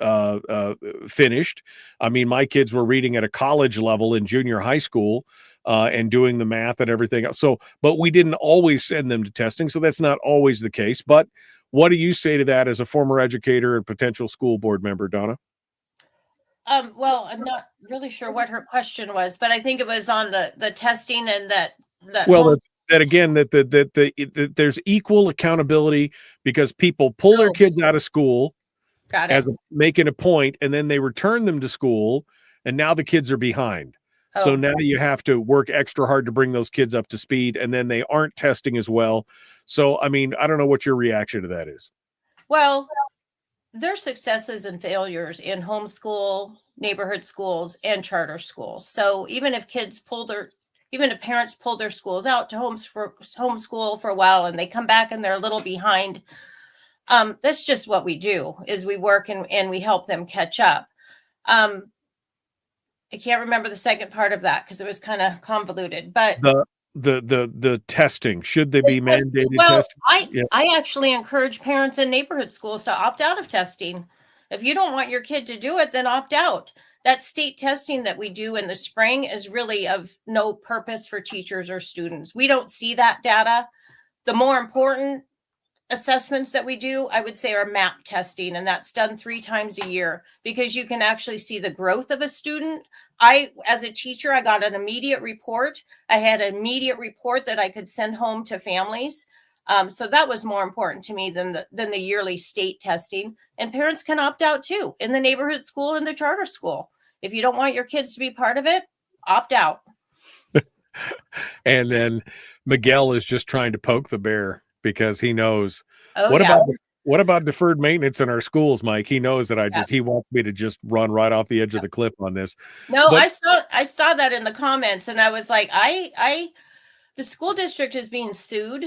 finished. I mean, my kids were reading at a college level in junior high school and doing the math and everything else. So, but we didn't always send them to testing. So that's not always the case. But what do you say to that as a former educator and potential school board member, Donna? Well, I'm not really sure what her question was, but I think it was on the testing and that. Well, that again, that there's equal accountability because people pull their kids out of school making a point, and then they return them to school, and now the kids are behind. So now you have to work extra hard to bring those kids up to speed, and then they aren't testing as well. So, I mean, I don't know what your reaction to that is. Well, there's successes and failures in homeschool, neighborhood schools, and charter schools. So even if parents pull their schools out to homeschool for a while and they come back and they're a little behind, that's just what we do, is we work and we help them catch up. I can't remember the second part of that because it was kind of convoluted, but the testing, should they be mandated testing? I actually encourage parents in neighborhood schools to opt out of testing. If you don't want your kid to do it, then opt out. That state testing that we do in the spring is really of no purpose for teachers or students. We don't see that data. The more important assessments that we do, I would say, are MAP testing, and that's done 3 times a year because you can actually see the growth of a student. As a teacher, I got an immediate report. I had an immediate report that I could send home to families. So that was more important to me than the yearly state testing. And parents can opt out too in the neighborhood school and the charter school. If you don't want your kids to be part of it, opt out. And then Miguel is just trying to poke the bear because he knows. What about deferred maintenance in our schools, Mike? He knows that he wants me to just run right off the edge of the cliff on this. No, I saw that in the comments, and I was like, the school district is being sued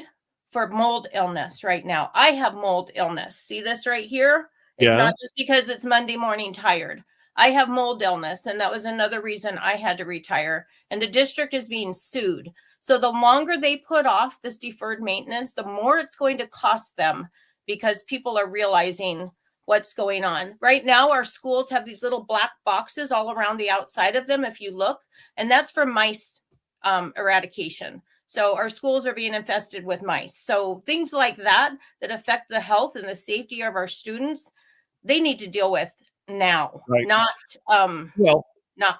for mold illness right now. I have mold illness. See this right here? It's not just because it's Monday morning tired. I have mold illness, and that was another reason I had to retire. And the district is being sued. So the longer they put off this deferred maintenance, the more it's going to cost them because people are realizing what's going on. Right now, our schools have these little black boxes all around the outside of them, if you look, and that's for mice eradication. So our schools are being infested with mice. So things like that affect the health and the safety of our students, they need to deal with now, not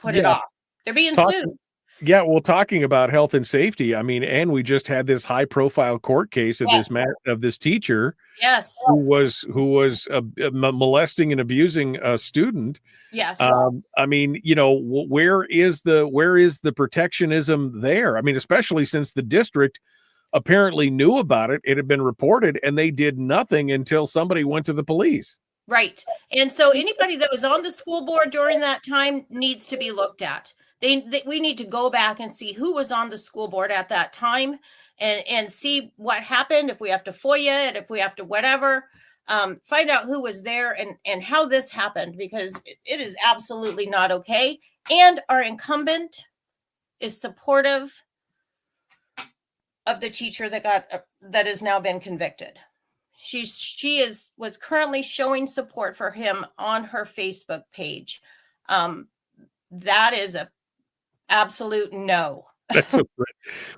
put it off. They're being sued. Yeah, well, talking about health and safety, I mean, and we just had this high-profile court case of this teacher, who was molesting and abusing a student. Yes. I mean, where is the protectionism there? I mean, especially since the district apparently knew about it, it had been reported, and they did nothing until somebody went to the police. Right. And so anybody that was on the school board during that time needs to be looked at. We need to go back and see who was on the school board at that time and see what happened, if we have to FOIA it, if we have to whatever, find out who was there and how this happened, because it is absolutely not okay. And our incumbent is supportive of the teacher that has now been convicted. She was currently showing support for him on her Facebook page. That is a absolute no. That's a,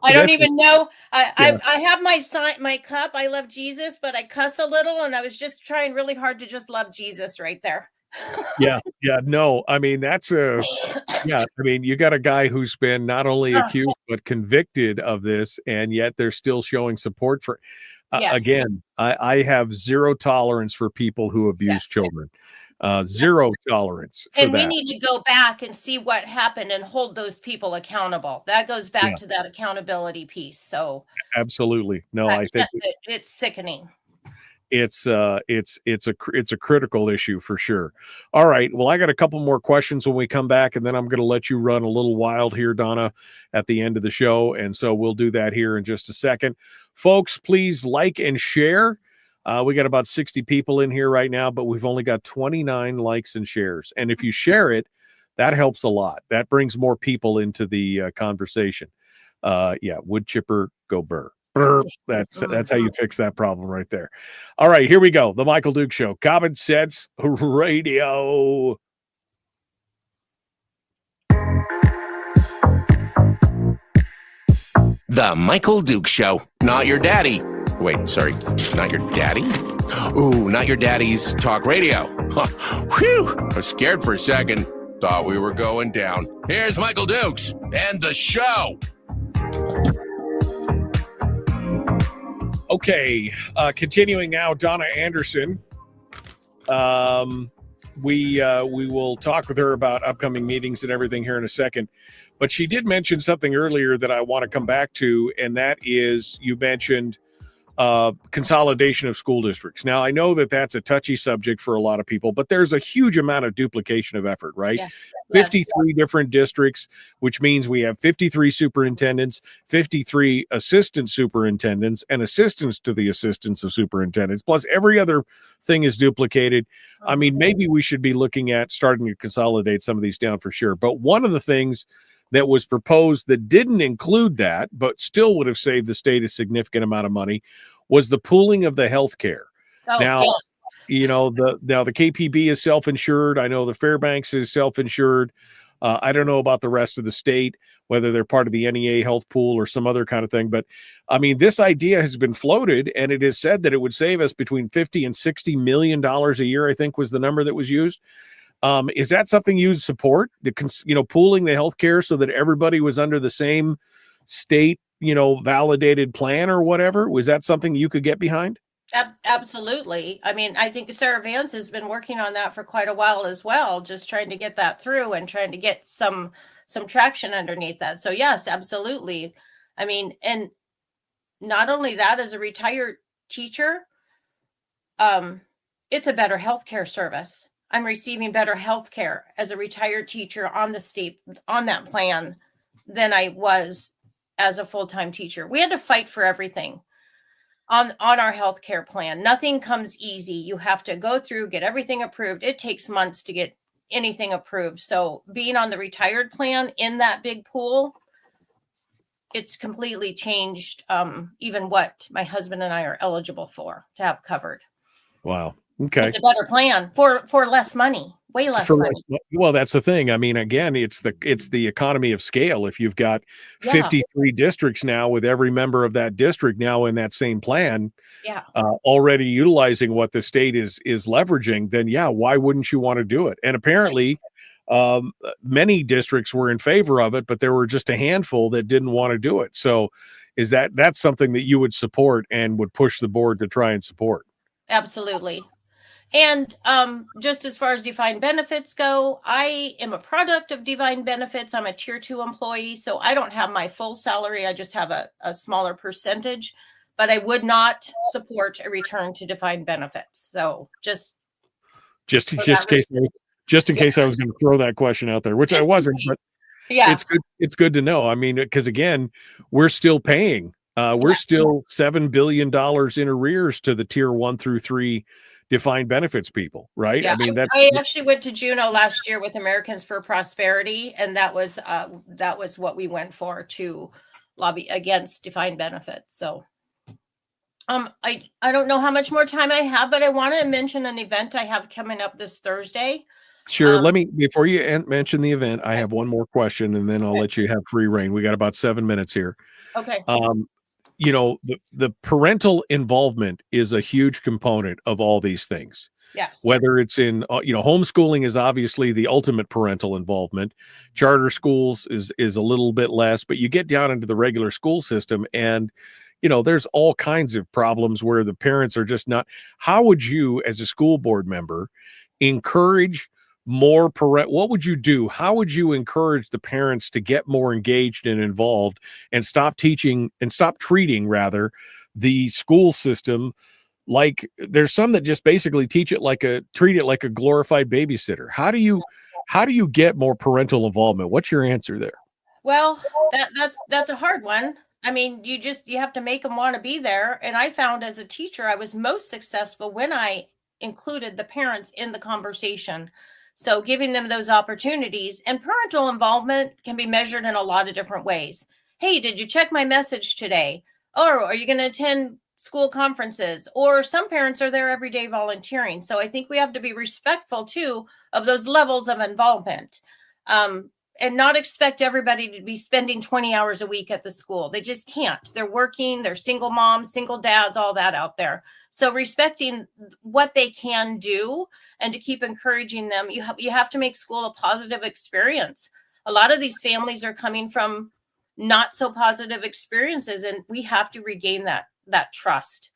I don't even know. I have my cup. I love Jesus, but I cuss a little, and I was just trying really hard to just love Jesus right there. yeah. No, I mean, I mean, you got a guy who's been not only accused, but convicted of this, and yet they're still showing support for. Yes. Again, I have zero tolerance for people who abuse children. Zero tolerance for and that. We need to go back and see what happened and hold those people accountable. That goes back to that accountability piece. So absolutely. No, I think it's sickening. It's a critical issue for sure. All right. Well, I got a couple more questions when we come back, and then I'm going to let you run a little wild here, Donna, at the end of the show. And so we'll do that here in just a second. Folks, please like and share. We got about 60 people in here right now, but we've only got 29 likes and shares. And if you share it, that helps a lot. That brings more people into the conversation. Wood chipper, go burr. Burr. That's how you fix that problem right there. All right, here we go. The Michael Duke Show. Common Sense Radio. The Michael Duke Show. Not your daddy. Wait, sorry. Not your daddy? Ooh, not your daddy's talk radio. Whew. I was scared for a second. Thought we were going down. Here's Michael Dukes and the show. Okay, continuing now, Donna Anderson. We will talk with her about upcoming meetings and everything here in a second. But she did mention something earlier that I want to come back to, and that is you mentioned consolidation of school districts. Now, I know that that's a touchy subject for a lot of people, but there's a huge amount of duplication of effort, right? Yes. 53 different districts, which means we have 53 superintendents, 53 assistant superintendents, and assistants to the assistants of superintendents, plus every other thing is duplicated. I mean, maybe we should be looking at starting to consolidate some of these down for sure. But one of the things that was proposed that didn't include that, but still would have saved the state a significant amount of money, was the pooling of the health care. Now, the KPB is self-insured. I know the Fairbanks is self-insured. I don't know about the rest of the state, whether they're part of the NEA health pool or some other kind of thing. But I mean, this idea has been floated, and it is said that it would save us between $50 and $60 million a year, I think was the number that was used. Is that something you'd support? Pooling the healthcare so that everybody was under the same state, validated plan or whatever? Was that something you could get behind? Absolutely. I mean, I think Sarah Vance has been working on that for quite a while as well, just trying to get that through and trying to get some traction underneath that. So yes, absolutely. I mean, and not only that, as a retired teacher, it's a better healthcare service. I'm receiving better health care as a retired teacher on the state, on that plan, than I was as a full-time teacher. We had to fight for everything on our health care plan. Nothing comes easy. You have to go through, get everything approved. It takes months to get anything approved. So being on the retired plan in that big pool, it's completely changed even what my husband and I are eligible for to have covered. Wow. Okay. It's a better plan for less money, way less money. Well, that's the thing. I mean, again, it's the economy of scale. If you've got 53 districts now with every member of that district now in that same plan, already utilizing what the state is leveraging, then why wouldn't you want to do it? And apparently many districts were in favor of it, but there were just a handful that didn't want to do it. So is that's something that you would support and would push the board to try and support? Absolutely. And just as far as defined benefits go, I am a product of defined benefits. I'm a tier 2 employee, so I don't have my full salary. I just have a smaller percentage, but I would not support a return to defined benefits. So just Just for just that in case I was, just in Yeah. case I was going to throw that question out there, which I Just in wasn't, case. but Yeah. it's good to know. I mean, because again, we're still paying. We're Yeah. still $7 billion in arrears to the tier 1 through 3 defined benefits people, right? Yeah, I mean, that I actually went to Juneau last year with Americans for Prosperity, and that was what we went for, to lobby against defined benefits. So, I don't know how much more time I have, but I want to mention an event I have coming up this Thursday. sure. Let me, before you mention the event, I Okay. have one more question, and then I'll Okay. let you have free reign. We got about 7 minutes here. Okay. You know, the parental involvement is a huge component of all these things. Yes. Whether it's in, homeschooling is obviously the ultimate parental involvement. Charter schools is a little bit less, but you get down into the regular school system, and there's all kinds of problems where the parents are just not. How would you, as a school board member, encourage more what would you do? How would you encourage the parents to get more engaged and involved, and stop treating rather the school system like, there's some that just basically treat it like a glorified babysitter? How do you get more parental involvement? What's your answer there? Well, that's a hard one. I mean, you have to make them want to be there. And I found as a teacher, I was most successful when I included the parents in the conversation. So giving them those opportunities, and parental involvement can be measured in a lot of different ways. Hey, did you check my message today? Or are you going to attend school conferences? Or some parents are there every day volunteering. So I think we have to be respectful too of those levels of involvement. And not expect everybody to be spending 20 hours a week at the school. They just can't. They're working, they're single moms, single dads, all that out there. So respecting what they can do, and to keep encouraging them, you have to make school a positive experience. A lot of these families are coming from not so positive experiences, and we have to regain that trust.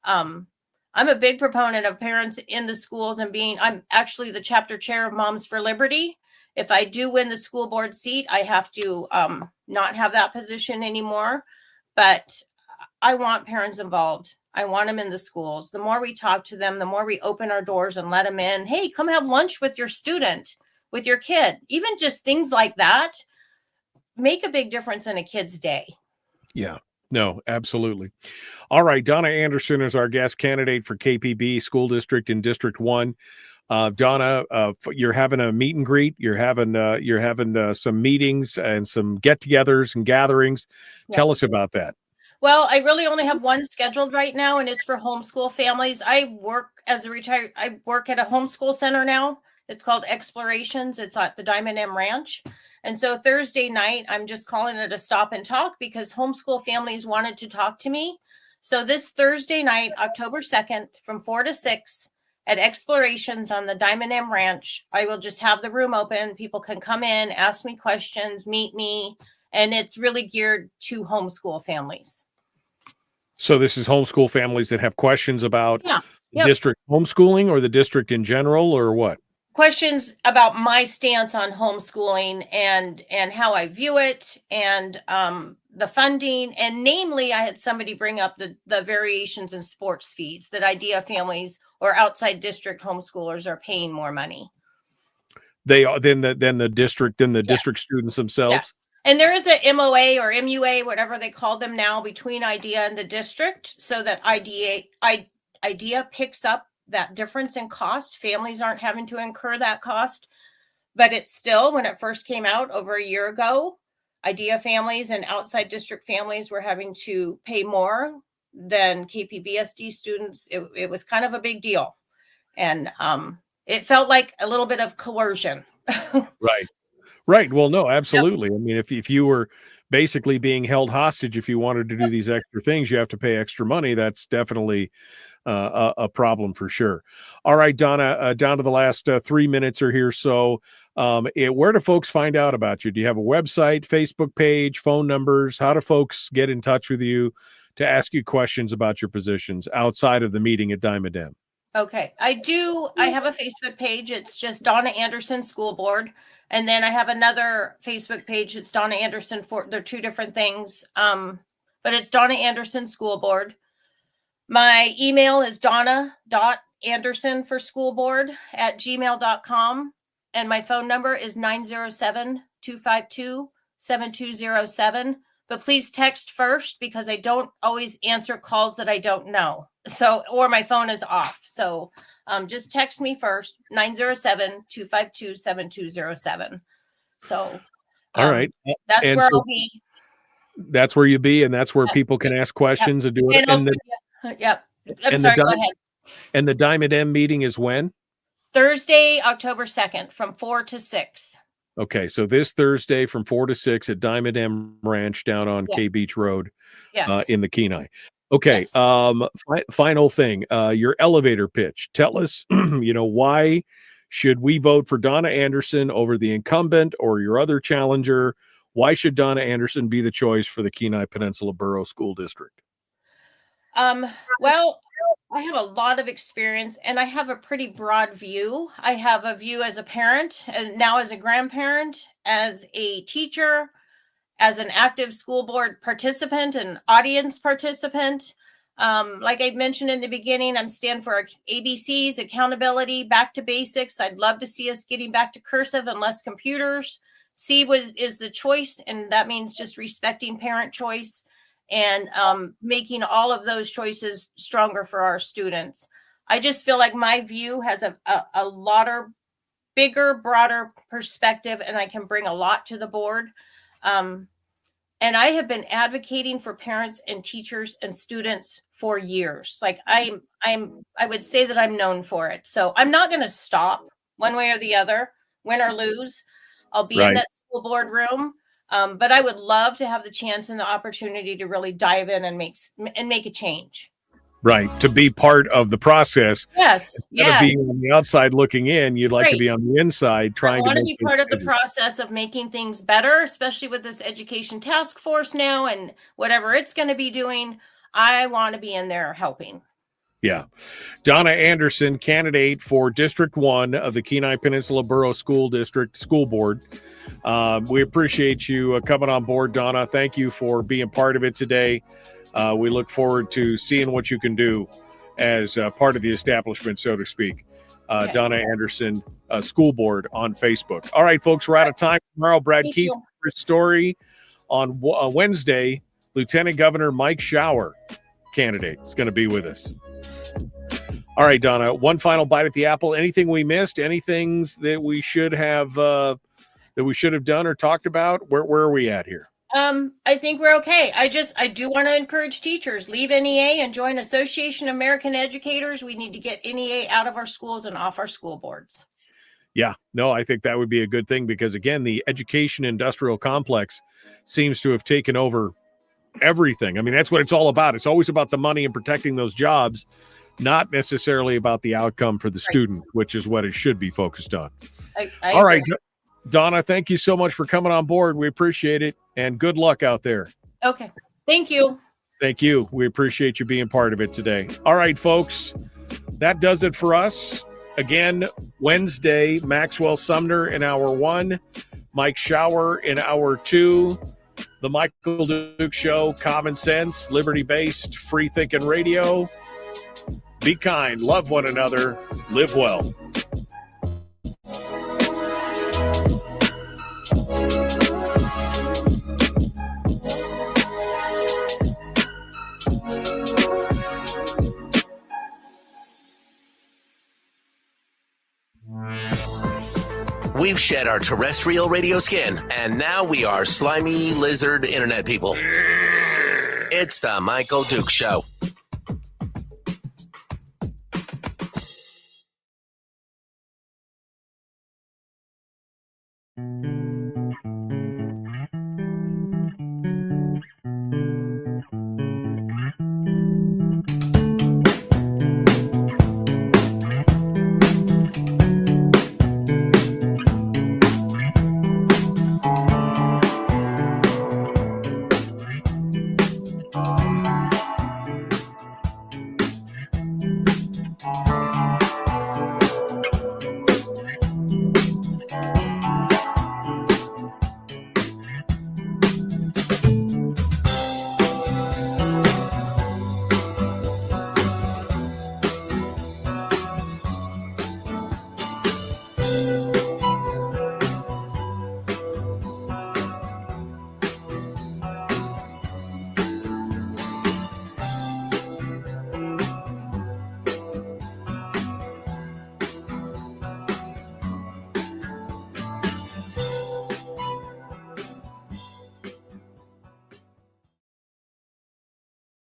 I'm a big proponent of parents in the schools, and I'm actually the chapter chair of Moms for Liberty. If I do win the school board seat, I have to not have that position anymore. But I want parents involved. I want them in the schools. The more we talk to them, the more we open our doors and let them in. Hey, come have lunch with your student, with your kid. Even just things like that make a big difference in a kid's day. Yeah. No, absolutely. All right. Donna Anderson is our guest candidate for KPB School District in District 1. Donna, you're having a meet and greet. You're having some meetings and some get-togethers and gatherings. Yeah. Tell us about that. Well, I really only have one scheduled right now, and it's for homeschool families. I work at a homeschool center now. It's called Explorations. It's at the Diamond M Ranch. And so Thursday night, I'm just calling it a stop and talk because homeschool families wanted to talk to me. So this Thursday night, October 2nd, from 4 to 6 at Explorations on the Diamond M Ranch, I will just have the room open. People can come in, ask me questions, meet me, and it's really geared to homeschool families. So this is homeschool families that have questions about Yep. district homeschooling, or the district in general, or what? Questions about my stance on homeschooling and how I view it, and the funding. And namely, I had somebody bring up the variations in sports fees that IDEA families or outside district homeschoolers are paying more money. They are than the district students themselves. And there is a MOA or MUA, whatever they call them now, between IDEA and the district, so that IDEA picks up that difference in cost. Families aren't having to incur that cost. But it's still, when it first came out over a year ago, IDEA families and outside district families were having to pay more than KPBSD students. It was kind of a big deal. And it felt like a little bit of coercion. Right. Well, no, absolutely. Yep. I mean, if you were basically being held hostage, if you wanted to do these extra things, you have to pay extra money. That's definitely a problem for sure. All right, Donna, down to the last 3 minutes or here. So where do folks find out about you? Do you have a website, Facebook page, phone numbers? How do folks get in touch with you to ask you questions about your positions outside of the meeting at Diamond M? Okay, I do. I have a Facebook page. It's just Donna Anderson School Board. And then I have another Facebook page. It's Donna Anderson. They're two different things. But it's Donna Anderson School Board. My email is donna.anderson Anderson for school board at gmail.com. And my phone number is 907-252-7207. But please text first because I don't always answer calls that I don't know. So, or my phone is off. So just text me first, 907-252-7207. So All right. that's And where so I'll be. that's where you be, and that's where people can ask questions and do it. And Yep. I'm and sorry, the go ahead. and the Diamond M meeting is when? Thursday, October 2nd from 4 to 6. Okay, so this Thursday from 4 to 6 at Diamond M Ranch down on Yeah. K Beach Road Yes. in the Kenai. Okay, Yes. final thing, your elevator pitch. Tell us, why should we vote for Donna Anderson over the incumbent or your other challenger? Why should Donna Anderson be the choice for the Kenai Peninsula Borough School District? Well, I have a lot of experience and I have a pretty broad view. I have a view as a parent and now as a grandparent, as a teacher, as an active school board participant and audience participant. Like I mentioned in the beginning, I'm stand for ABCs, accountability, back to basics. I'd love to see us getting back to cursive and less computers. C is the choice, and that means just respecting parent choice and making all of those choices stronger for our students. I just feel like my view has a lot bigger, broader perspective, and I can bring a lot to the board. And I have been advocating for parents and teachers and students for years. Like I would say that I'm known for it. So I'm not going to stop one way or the other, win or lose. I'll be in that school board room. But I would love to have the chance and the opportunity to really dive in and make a change. Right, to be part of the process. Yes, Instead of being on the outside looking in, you'd like to be on the inside trying to. I want to be part of the process of making things better, especially with this education task force now and whatever it's going to be doing. I want to be in there helping. Yeah. Donna Anderson, candidate for District 1 of the Kenai Peninsula Borough School District School Board. We appreciate you coming on board, Donna. Thank you for being part of it today. We look forward to seeing what you can do as part of the establishment, so to speak. Donna Anderson, School Board on Facebook. All right, folks, we're out of time. Tomorrow, Brad Keith, story on Wednesday, Lieutenant Governor Mike Shower, candidate, is going to be with us. All right, Donna, one final bite at the apple. Anything we missed? Any things that we should have done or talked about? Where are we at here? I think we're okay. I do want to encourage teachers, leave NEA and join Association of American Educators. We need to get NEA out of our schools and off our school boards. Yeah, no, I think that would be a good thing because, again, the education industrial complex seems to have taken over everything. I mean, that's what it's all about. It's always about the money and protecting those jobs, not necessarily about the outcome for the student, which is what it should be focused on. All right, Donna, thank you so much for coming on board. We appreciate it, and good luck out there. Okay. Thank you. Thank you. We appreciate you being part of it today. All right, folks, that does it for us. Again, Wednesday, Maxwell Sumner in hour 1, Mike Shower in hour 2, The Michael Duke Show, common sense, liberty-based, free-thinking radio. Be kind, love one another, live well. We've shed our terrestrial radio skin, and now we are slimy lizard internet people. It's the Michael Duke Show.